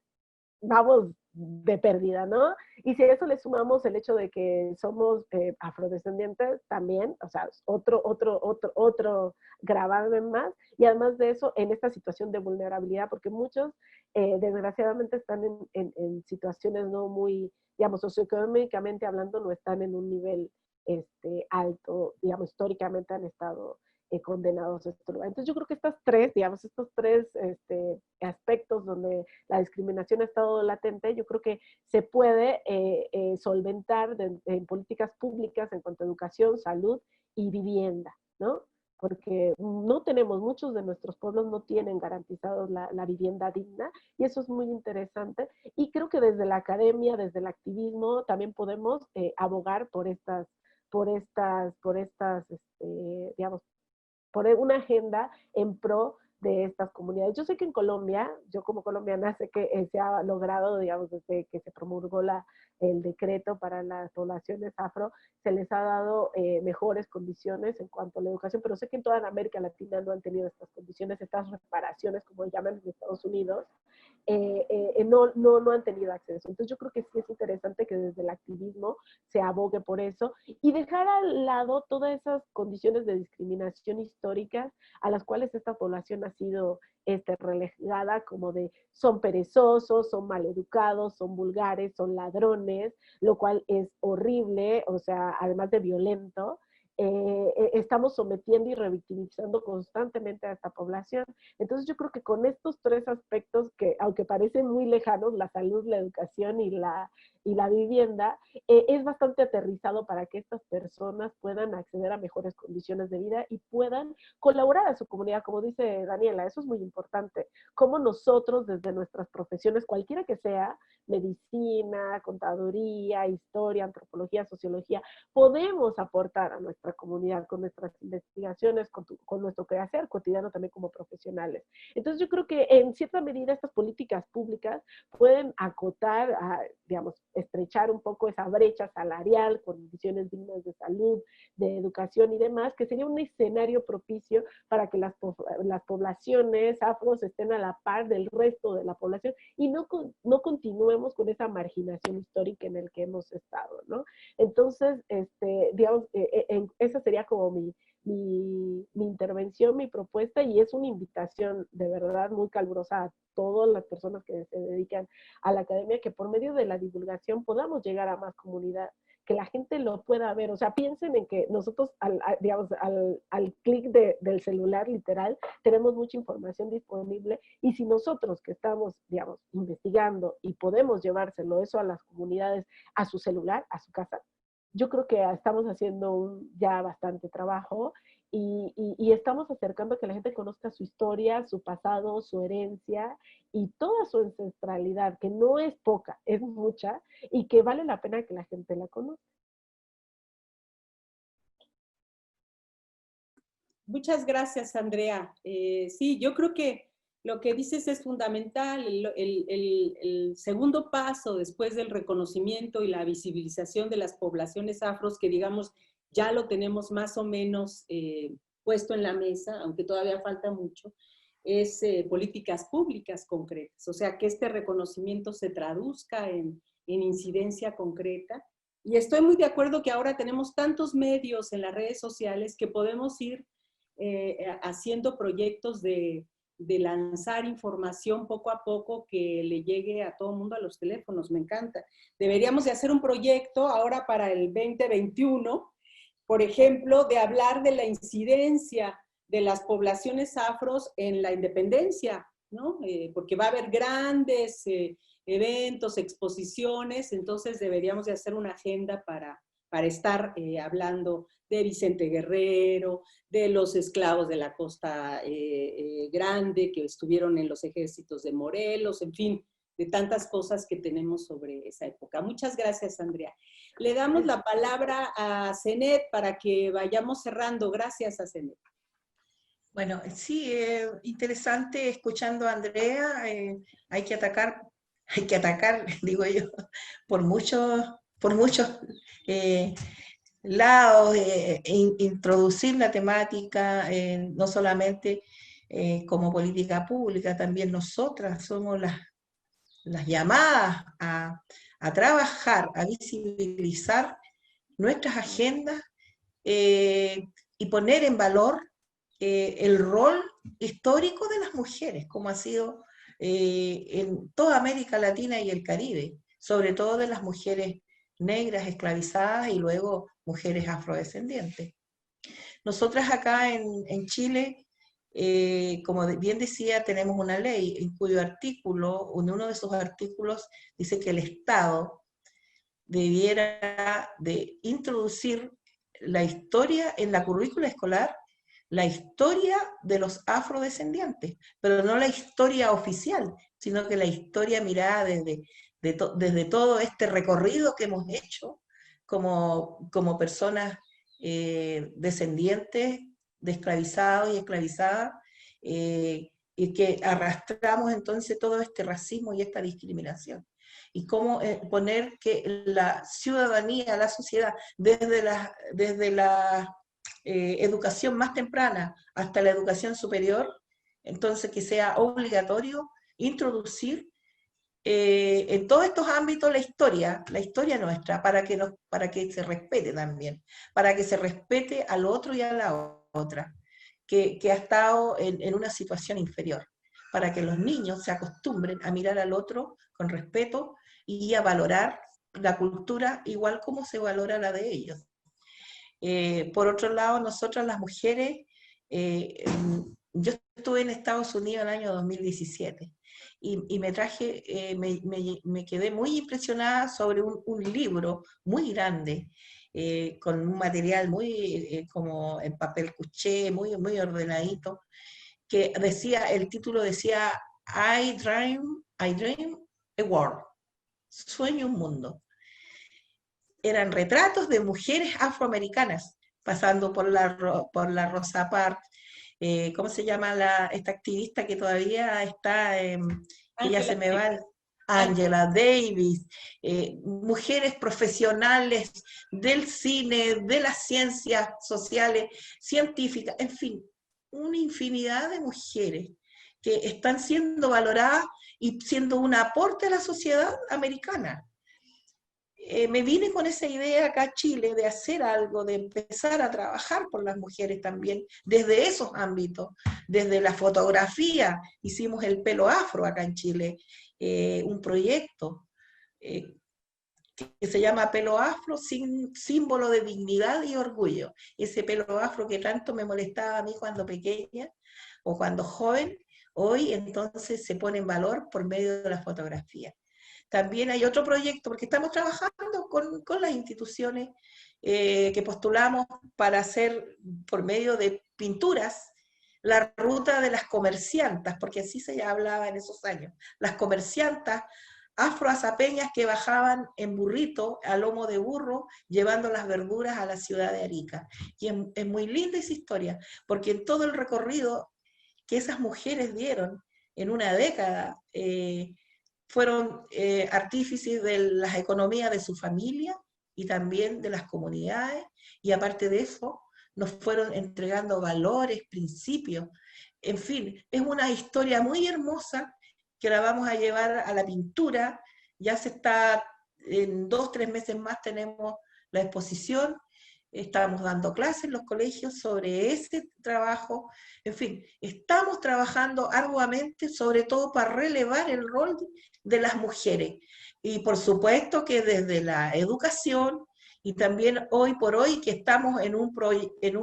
vamos de pérdida, ¿no? Y si a eso le sumamos el hecho de que somos afrodescendientes también, o sea, otro gravamen más, y además de eso, en esta situación de vulnerabilidad, porque muchos desgraciadamente están en situaciones no muy, digamos, socioeconómicamente hablando, no están en un nivel alto, digamos, históricamente han estado condenados a este lugar. Entonces yo creo que estos tres aspectos donde la discriminación ha estado latente, yo creo que se puede solventar en políticas públicas en cuanto a educación, salud y vivienda, ¿no? Porque no tenemos, muchos de nuestros pueblos no tienen garantizados la vivienda digna, y eso es muy interesante, y creo que desde la academia, desde el activismo, también podemos abogar digamos, por una agenda en pro de estas comunidades. Yo sé que en Colombia, yo como colombiana sé que se ha logrado, digamos, desde que se promulgó el decreto para las poblaciones afro, se les ha dado mejores condiciones en cuanto a la educación, pero sé que en toda América Latina no han tenido estas condiciones, estas reparaciones, como llaman en Estados Unidos, no han tenido acceso. Entonces yo creo que sí es interesante que desde el activismo se abogue por eso y dejar al lado todas esas condiciones de discriminación históricas a las cuales esta población ha sido relegada, como de son perezosos, son maleducados, son vulgares, son ladrones, lo cual es horrible, o sea, además de violento. Estamos sometiendo y revictimizando constantemente a esta población. Entonces yo creo que con estos tres aspectos que, aunque parecen muy lejanos, la salud, la educación y la vivienda, es bastante aterrizado para que estas personas puedan acceder a mejores condiciones de vida y puedan colaborar a su comunidad, como dice Daniela, eso es muy importante. Cómo nosotros desde nuestras profesiones, cualquiera que sea, medicina, contaduría, historia, antropología, sociología, podemos aportar a nuestra comunidad con nuestras investigaciones, con nuestro quehacer cotidiano también como profesionales. Entonces yo creo que en cierta medida estas políticas públicas pueden acotar, digamos, estrechar un poco esa brecha salarial, condiciones dignas de salud, de educación y demás, que sería un escenario propicio para que las poblaciones afros estén a la par del resto de la población y no continuemos con esa marginación histórica en el que hemos estado, ¿no? Entonces, digamos, esa sería como mi intervención, mi propuesta, y es una invitación de verdad muy calurosa a todas las personas que se dedican a la academia, que por medio de la divulgación podamos llegar a más comunidad, que la gente lo pueda ver. O sea, piensen en que nosotros, digamos, al clic del celular, literal, tenemos mucha información disponible, y si nosotros que estamos, digamos, investigando y podemos llevárselo eso a las comunidades, a su celular, a su casa, yo creo que estamos haciendo ya bastante trabajo y estamos acercando a que la gente conozca su historia, su pasado, su herencia y toda su ancestralidad, que no es poca, es mucha, y que vale la pena que la gente la conozca. Muchas gracias, Andrea. Sí, yo creo que lo que dices es fundamental. El segundo paso después del reconocimiento y la visibilización de las poblaciones afros, que digamos ya lo tenemos más o menos puesto en la mesa, aunque todavía falta mucho, es políticas públicas concretas. O sea, que este reconocimiento se traduzca en incidencia concreta Y estoy muy de acuerdo que ahora tenemos tantos medios en las redes sociales que podemos ir haciendo proyectos de lanzar información poco a poco que le llegue a todo el mundo a los teléfonos. Me encanta. Deberíamos de hacer un proyecto ahora para el 2021, por ejemplo, de hablar de la incidencia de las poblaciones afros en la independencia, ¿no? Porque va a haber grandes eventos, exposiciones, entonces deberíamos de hacer una agenda para estar hablando de Vicente Guerrero, de los esclavos de la Costa Grande que estuvieron en los ejércitos de Morelos, en fin, de tantas cosas que tenemos sobre esa época. Muchas gracias, Andrea. Le damos la palabra a Zenet para que vayamos cerrando. Gracias a Zenet. Bueno, sí, interesante escuchando a Andrea. Hay que atacar, digo yo, por muchos lados, introducir la temática, no solamente como política pública, también nosotras somos las llamadas a trabajar, a visibilizar nuestras agendas y poner en valor el rol histórico de las mujeres, como ha sido en toda América Latina y el Caribe, sobre todo de las mujeres negras esclavizadas y luego mujeres afrodescendientes. Nosotras acá en Chile, como bien decía, tenemos una ley en cuyo artículo, en uno de sus artículos, dice que el Estado debiera de introducir la historia en la currícula escolar, la historia de los afrodescendientes, pero no la historia oficial, sino que la historia mirada desde todo este recorrido que hemos hecho como personas descendientes de esclavizados y esclavizadas, y que arrastramos entonces todo este racismo y esta discriminación. Y cómo poner que la ciudadanía, la sociedad, desde la educación más temprana hasta la educación superior, entonces que sea obligatorio introducir en todos estos ámbitos la historia nuestra, para que se respete también, para que se respete al otro y a la otra, que ha estado en una situación inferior, para que los niños se acostumbren a mirar al otro con respeto y a valorar la cultura igual como se valora la de ellos. Por otro lado, nosotras las mujeres, yo estuve en Estados Unidos el año 2017 y me quedé muy impresionada sobre un libro muy grande, con un material muy como en papel cuché, muy ordenadito, que decía, el título decía I Dream a World, sueño un mundo. Eran retratos de mujeres afroamericanas, pasando por la Rosa Parks, ¿cómo se llama esta activista que todavía está, que ya se me va? Angela Davis, mujeres profesionales del cine, de las ciencias sociales, científicas, en fin, una infinidad de mujeres que están siendo valoradas y siendo un aporte a la sociedad americana. Me vine con esa idea acá a Chile de hacer algo, de empezar a trabajar por las mujeres también, desde esos ámbitos, desde la fotografía, hicimos el pelo afro acá en Chile, un proyecto que se llama Pelo Afro, símbolo de dignidad y orgullo. Ese pelo afro que tanto me molestaba a mí cuando pequeña o cuando joven, hoy entonces se pone en valor por medio de la fotografía. También hay otro proyecto, porque estamos trabajando con las instituciones que postulamos para hacer, por medio de pinturas, la ruta de las comerciantas, porque así se hablaba en esos años, las comerciantas afroazapeñas que bajaban en burrito, a lomo de burro, llevando las verduras a la ciudad de Arica. Y es muy linda esa historia, porque en todo el recorrido que esas mujeres dieron en una década, fueron artífices de las economías de su familia y también de las comunidades, y aparte de eso, nos fueron entregando valores, principios, en fin, es una historia muy hermosa que la vamos a llevar a la pintura, ya se está en 2 o 3 meses más tenemos la exposición. Estamos dando clases en los colegios sobre ese trabajo. En fin, estamos trabajando arduamente, sobre todo para relevar el rol de las mujeres. Y por supuesto que desde la educación, y también hoy por hoy que estamos en un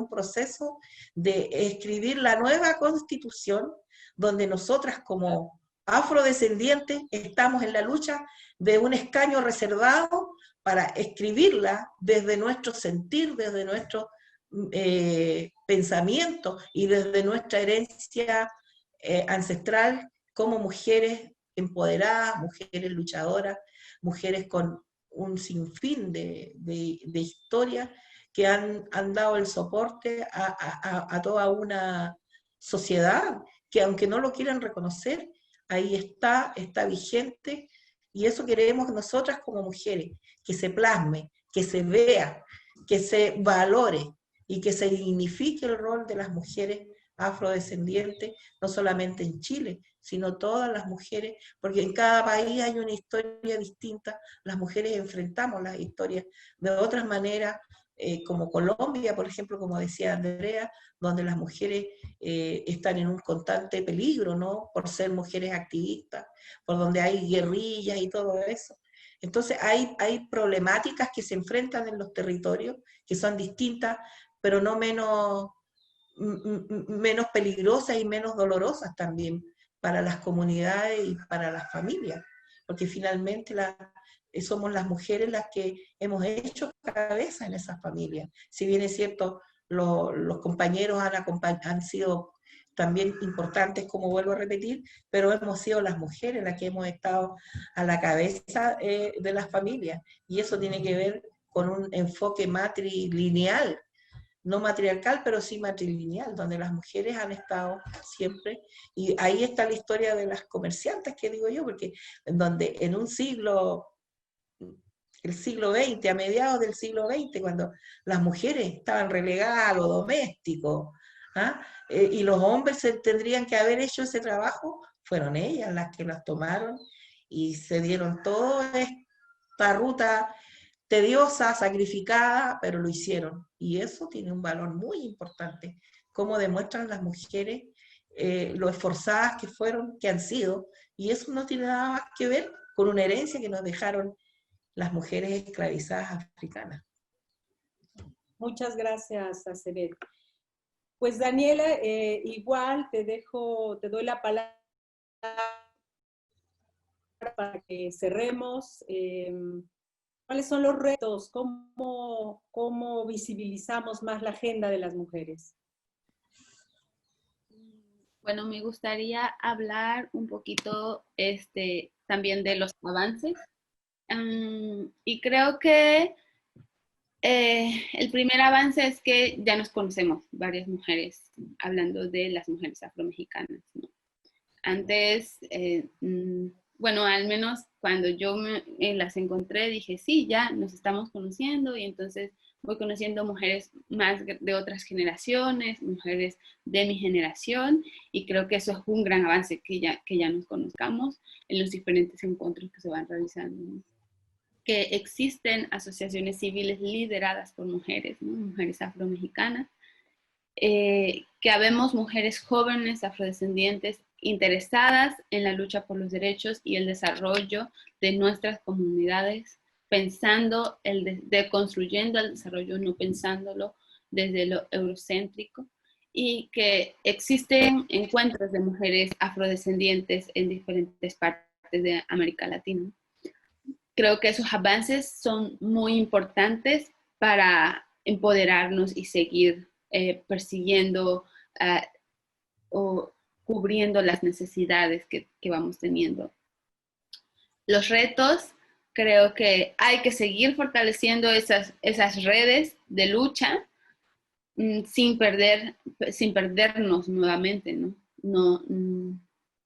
proceso de escribir la nueva Constitución, donde nosotras como afrodescendientes estamos en la lucha de un escaño reservado para escribirla desde nuestro sentir, desde nuestro pensamiento y desde nuestra herencia ancestral como mujeres empoderadas, mujeres luchadoras, mujeres con un sinfín de historia que han dado el soporte a toda una sociedad que, aunque no lo quieran reconocer, ahí está vigente, y eso queremos nosotras como mujeres, que se plasme, que se vea, que se valore y que se dignifique el rol de las mujeres afrodescendientes, no solamente en Chile, sino todas las mujeres, porque en cada país hay una historia distinta. Las mujeres enfrentamos las historias de otras maneras, como Colombia, por ejemplo, como decía Andrea, donde las mujeres están en un constante peligro, ¿no? Por ser mujeres activistas, por donde hay guerrillas y todo eso. Entonces hay problemáticas que se enfrentan en los territorios, que son distintas, pero no menos peligrosas y menos dolorosas también para las comunidades y para las familias, porque finalmente somos las mujeres las que hemos hecho cabeza en esas familias. Si bien es cierto, los compañeros han sido también importantes, como vuelvo a repetir, pero hemos sido las mujeres las que hemos estado a la cabeza de las familias, y eso tiene que ver con un enfoque matrilineal, no matriarcal, pero sí matrilineal, donde las mujeres han estado siempre, y ahí está la historia de las comerciantes, que digo yo, porque donde en un siglo, el siglo XX, a mediados del siglo XX, cuando las mujeres estaban relegadas a lo doméstico, ¿ah? Y los hombres tendrían que haber hecho ese trabajo, fueron ellas las que las tomaron y se dieron toda esta ruta tediosa, sacrificada, pero lo hicieron. Y eso tiene un valor muy importante, cómo demuestran las mujeres lo esforzadas que fueron, que han sido, y eso no tiene nada más que ver con una herencia que nos dejaron las mujeres esclavizadas africanas. Muchas gracias, Aceret. Pues Daniela, igual te doy la palabra para que cerremos. ¿Cuáles son los retos? ¿Cómo visibilizamos más la agenda de las mujeres? Bueno, me gustaría hablar un poquito también de los avances. Y creo que el primer avance es que ya nos conocemos varias mujeres, hablando de las mujeres afromexicanas, ¿no? Antes, bueno, al menos cuando yo las encontré, dije, sí, ya nos estamos conociendo, y entonces voy conociendo mujeres más de otras generaciones, mujeres de mi generación, y creo que eso es un gran avance, que ya nos conozcamos en los diferentes encuentros que se van realizando, ¿no? Que existen asociaciones civiles lideradas por mujeres, ¿no? Mujeres afromexicanas, que habemos mujeres jóvenes afrodescendientes interesadas en la lucha por los derechos y el desarrollo de nuestras comunidades, pensando, construyendo el desarrollo, no pensándolo desde lo eurocéntrico, y que existen encuentros de mujeres afrodescendientes en diferentes partes de América Latina. Creo que esos avances son muy importantes para empoderarnos y seguir persiguiendo o cubriendo las necesidades que vamos teniendo. Los retos, creo que hay que seguir fortaleciendo esas redes de lucha sin perdernos nuevamente, ¿no?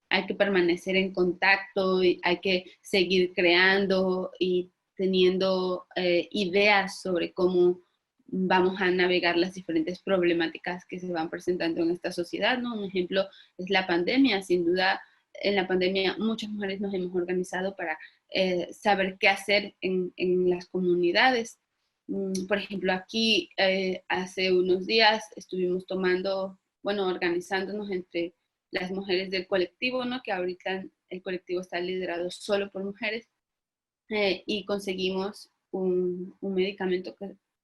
Hay que permanecer en contacto, y hay que seguir creando y teniendo ideas sobre cómo vamos a navegar las diferentes problemáticas que se van presentando en esta sociedad, ¿no? Un ejemplo es la pandemia. Sin duda en la pandemia muchas mujeres nos hemos organizado para saber qué hacer en las comunidades. Por ejemplo, aquí hace unos días estuvimos organizándonos entre las mujeres del colectivo, ¿no? Que ahorita el colectivo está liderado solo por mujeres, y conseguimos un medicamento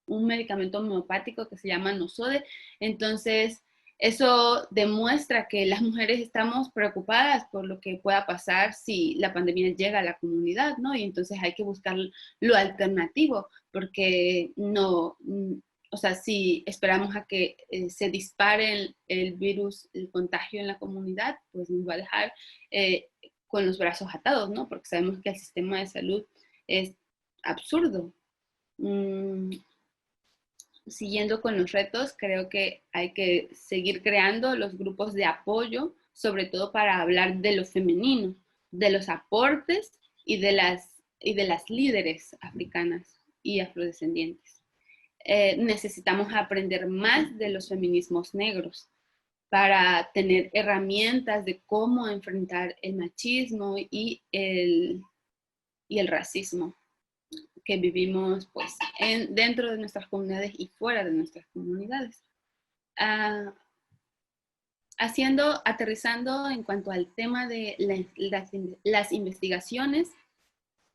homeopático que se llama Nosode. Entonces, eso demuestra que las mujeres estamos preocupadas por lo que pueda pasar si la pandemia llega a la comunidad, ¿no? Y entonces hay que buscar lo alternativo, porque no, o sea, si esperamos a que se dispare el virus, el contagio en la comunidad, pues nos va a dejar con los brazos atados, ¿no? Porque sabemos que el sistema de salud es absurdo. Siguiendo con los retos, creo que hay que seguir creando los grupos de apoyo, sobre todo para hablar de lo femenino, de los aportes y de las líderes africanas y afrodescendientes. Necesitamos aprender más de los feminismos negros para tener herramientas de cómo enfrentar el machismo y el racismo que vivimos pues dentro de nuestras comunidades y fuera de nuestras comunidades. Aterrizando en cuanto al tema de las investigaciones,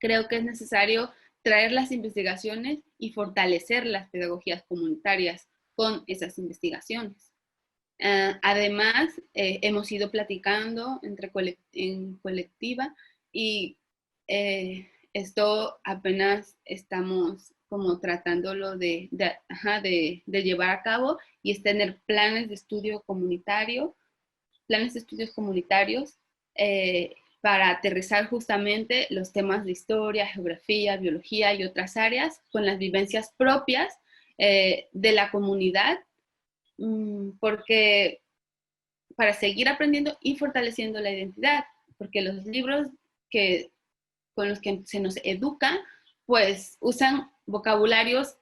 creo que es necesario traer las investigaciones y fortalecer las pedagogías comunitarias con esas investigaciones. Además, hemos ido platicando en colectiva y esto apenas estamos como tratándolo de llevar a cabo, y es tener planes de estudios comunitarios para aterrizar justamente los temas de historia, geografía, biología y otras áreas con las vivencias propias de la comunidad, porque para seguir aprendiendo y fortaleciendo la identidad, porque los libros con los que se nos educa, pues usan vocabularios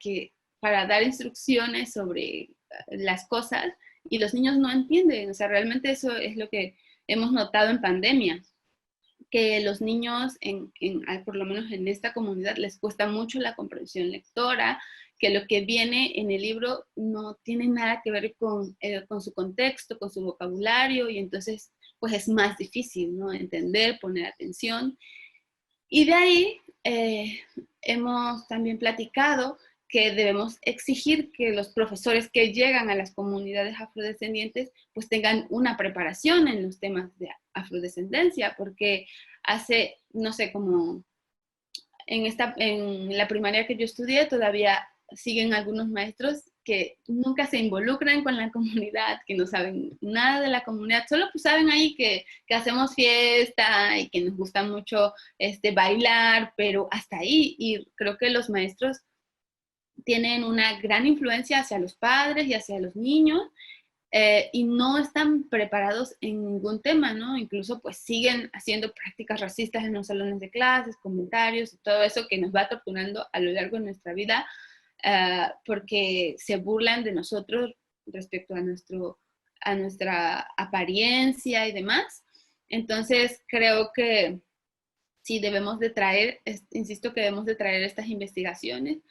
para dar instrucciones sobre las cosas, y los niños no entienden. O sea, realmente eso es lo que hemos notado en pandemia, que los niños, por lo menos en esta comunidad, les cuesta mucho la comprensión lectora, que lo que viene en el libro no tiene nada que ver con su contexto, con su vocabulario, y entonces pues es más difícil, ¿no? Entender, poner atención. Y de ahí hemos también platicado que debemos exigir que los profesores que llegan a las comunidades afrodescendientes pues tengan una preparación en los temas de afrodescendencia, porque hace, no sé, como en la primaria que yo estudié todavía siguen algunos maestros que nunca se involucran con la comunidad, que no saben nada de la comunidad, solo pues saben ahí que hacemos fiesta y que nos gusta mucho bailar, pero hasta ahí. Y creo que los maestros tienen una gran influencia hacia los padres y hacia los niños, y no están preparados en ningún tema, ¿no? Incluso pues siguen haciendo prácticas racistas en los salones de clases, comentarios y todo eso que nos va torturando a lo largo de nuestra vida, porque se burlan de nosotros respecto a nuestra apariencia y demás. Entonces creo que sí debemos de traer, insisto que debemos de traer estas investigaciones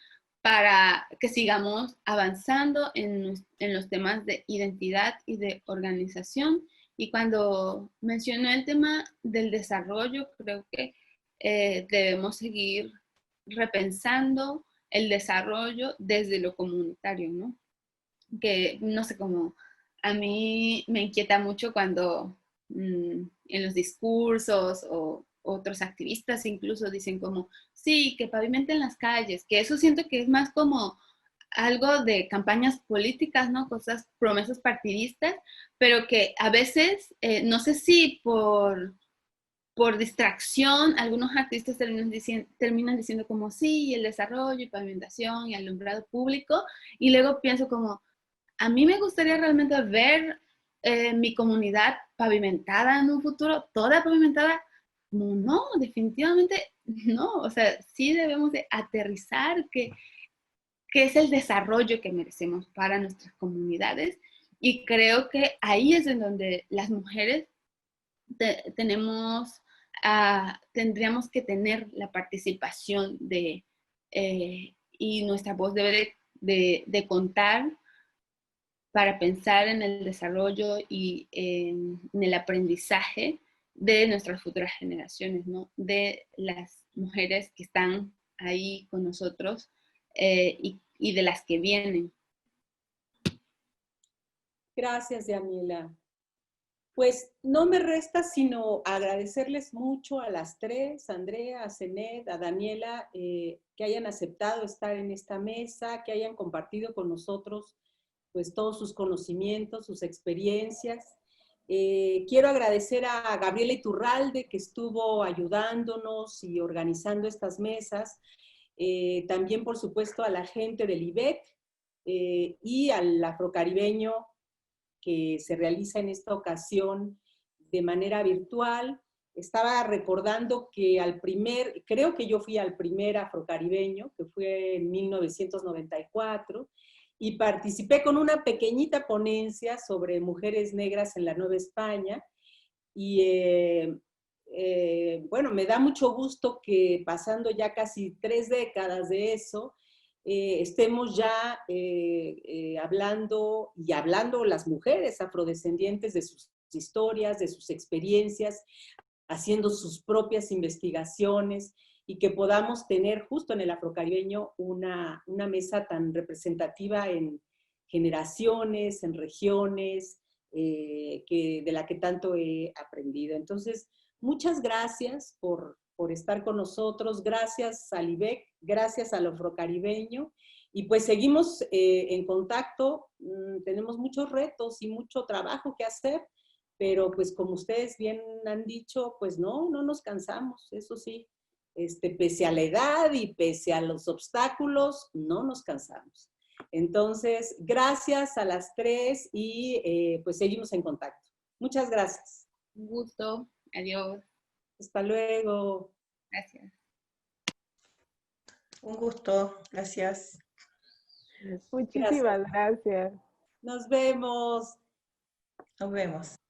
para que sigamos avanzando en los temas de identidad y de organización. Y cuando mencionó el tema del desarrollo, creo que debemos seguir repensando el desarrollo desde lo comunitario, ¿no? Que no sé cómo, a mí me inquieta mucho cuando en los discursos o otros activistas incluso dicen como, sí, que pavimenten las calles, que eso siento que es más como algo de campañas políticas, ¿no? Cosas, promesas partidistas, pero que a veces, no sé si por distracción, algunos artistas terminan diciendo como, sí, el desarrollo y pavimentación y alumbrado público, y luego pienso como, a mí me gustaría realmente ver mi comunidad pavimentada en un futuro, toda pavimentada. No, definitivamente no. O sea, sí debemos de aterrizar qué es el desarrollo que merecemos para nuestras comunidades, y creo que ahí es en donde las mujeres tendríamos que tener la participación y nuestra voz debe de contar para pensar en el desarrollo y en el aprendizaje de nuestras futuras generaciones, ¿no? De las mujeres que están ahí con nosotros y de las que vienen. Gracias, Daniela. Pues no me resta sino agradecerles mucho a las tres, a Andrea, a Zenet, a Daniela, que hayan aceptado estar en esta mesa, que hayan compartido con nosotros pues todos sus conocimientos, sus experiencias. Quiero agradecer a Gabriela Iturralde, que estuvo ayudándonos y organizando estas mesas. También, por supuesto, a la gente del IBEC y al afrocaribeño que se realiza en esta ocasión de manera virtual. Estaba recordando que creo que yo fui al primer afrocaribeño, que fue en 1994, y participé con una pequeñita ponencia sobre mujeres negras en la Nueva España. Y bueno, me da mucho gusto que pasando ya casi 3 décadas de eso, estemos ya hablando las mujeres afrodescendientes de sus historias, de sus experiencias, haciendo sus propias investigaciones y que podamos tener justo en el afrocaribeño una mesa tan representativa en generaciones, en regiones, de la que tanto he aprendido. Entonces, muchas gracias por estar con nosotros, gracias al IBEC, gracias al afrocaribeño, y pues seguimos en contacto. Tenemos muchos retos y mucho trabajo que hacer, pero pues como ustedes bien han dicho, pues no nos cansamos, eso sí, pese a la edad y pese a los obstáculos, no nos cansamos. Entonces, gracias a las tres y pues seguimos en contacto. Muchas gracias. Un gusto. Adiós. Hasta luego. Gracias. Un gusto. Gracias. Muchísimas gracias. Nos vemos. Nos vemos.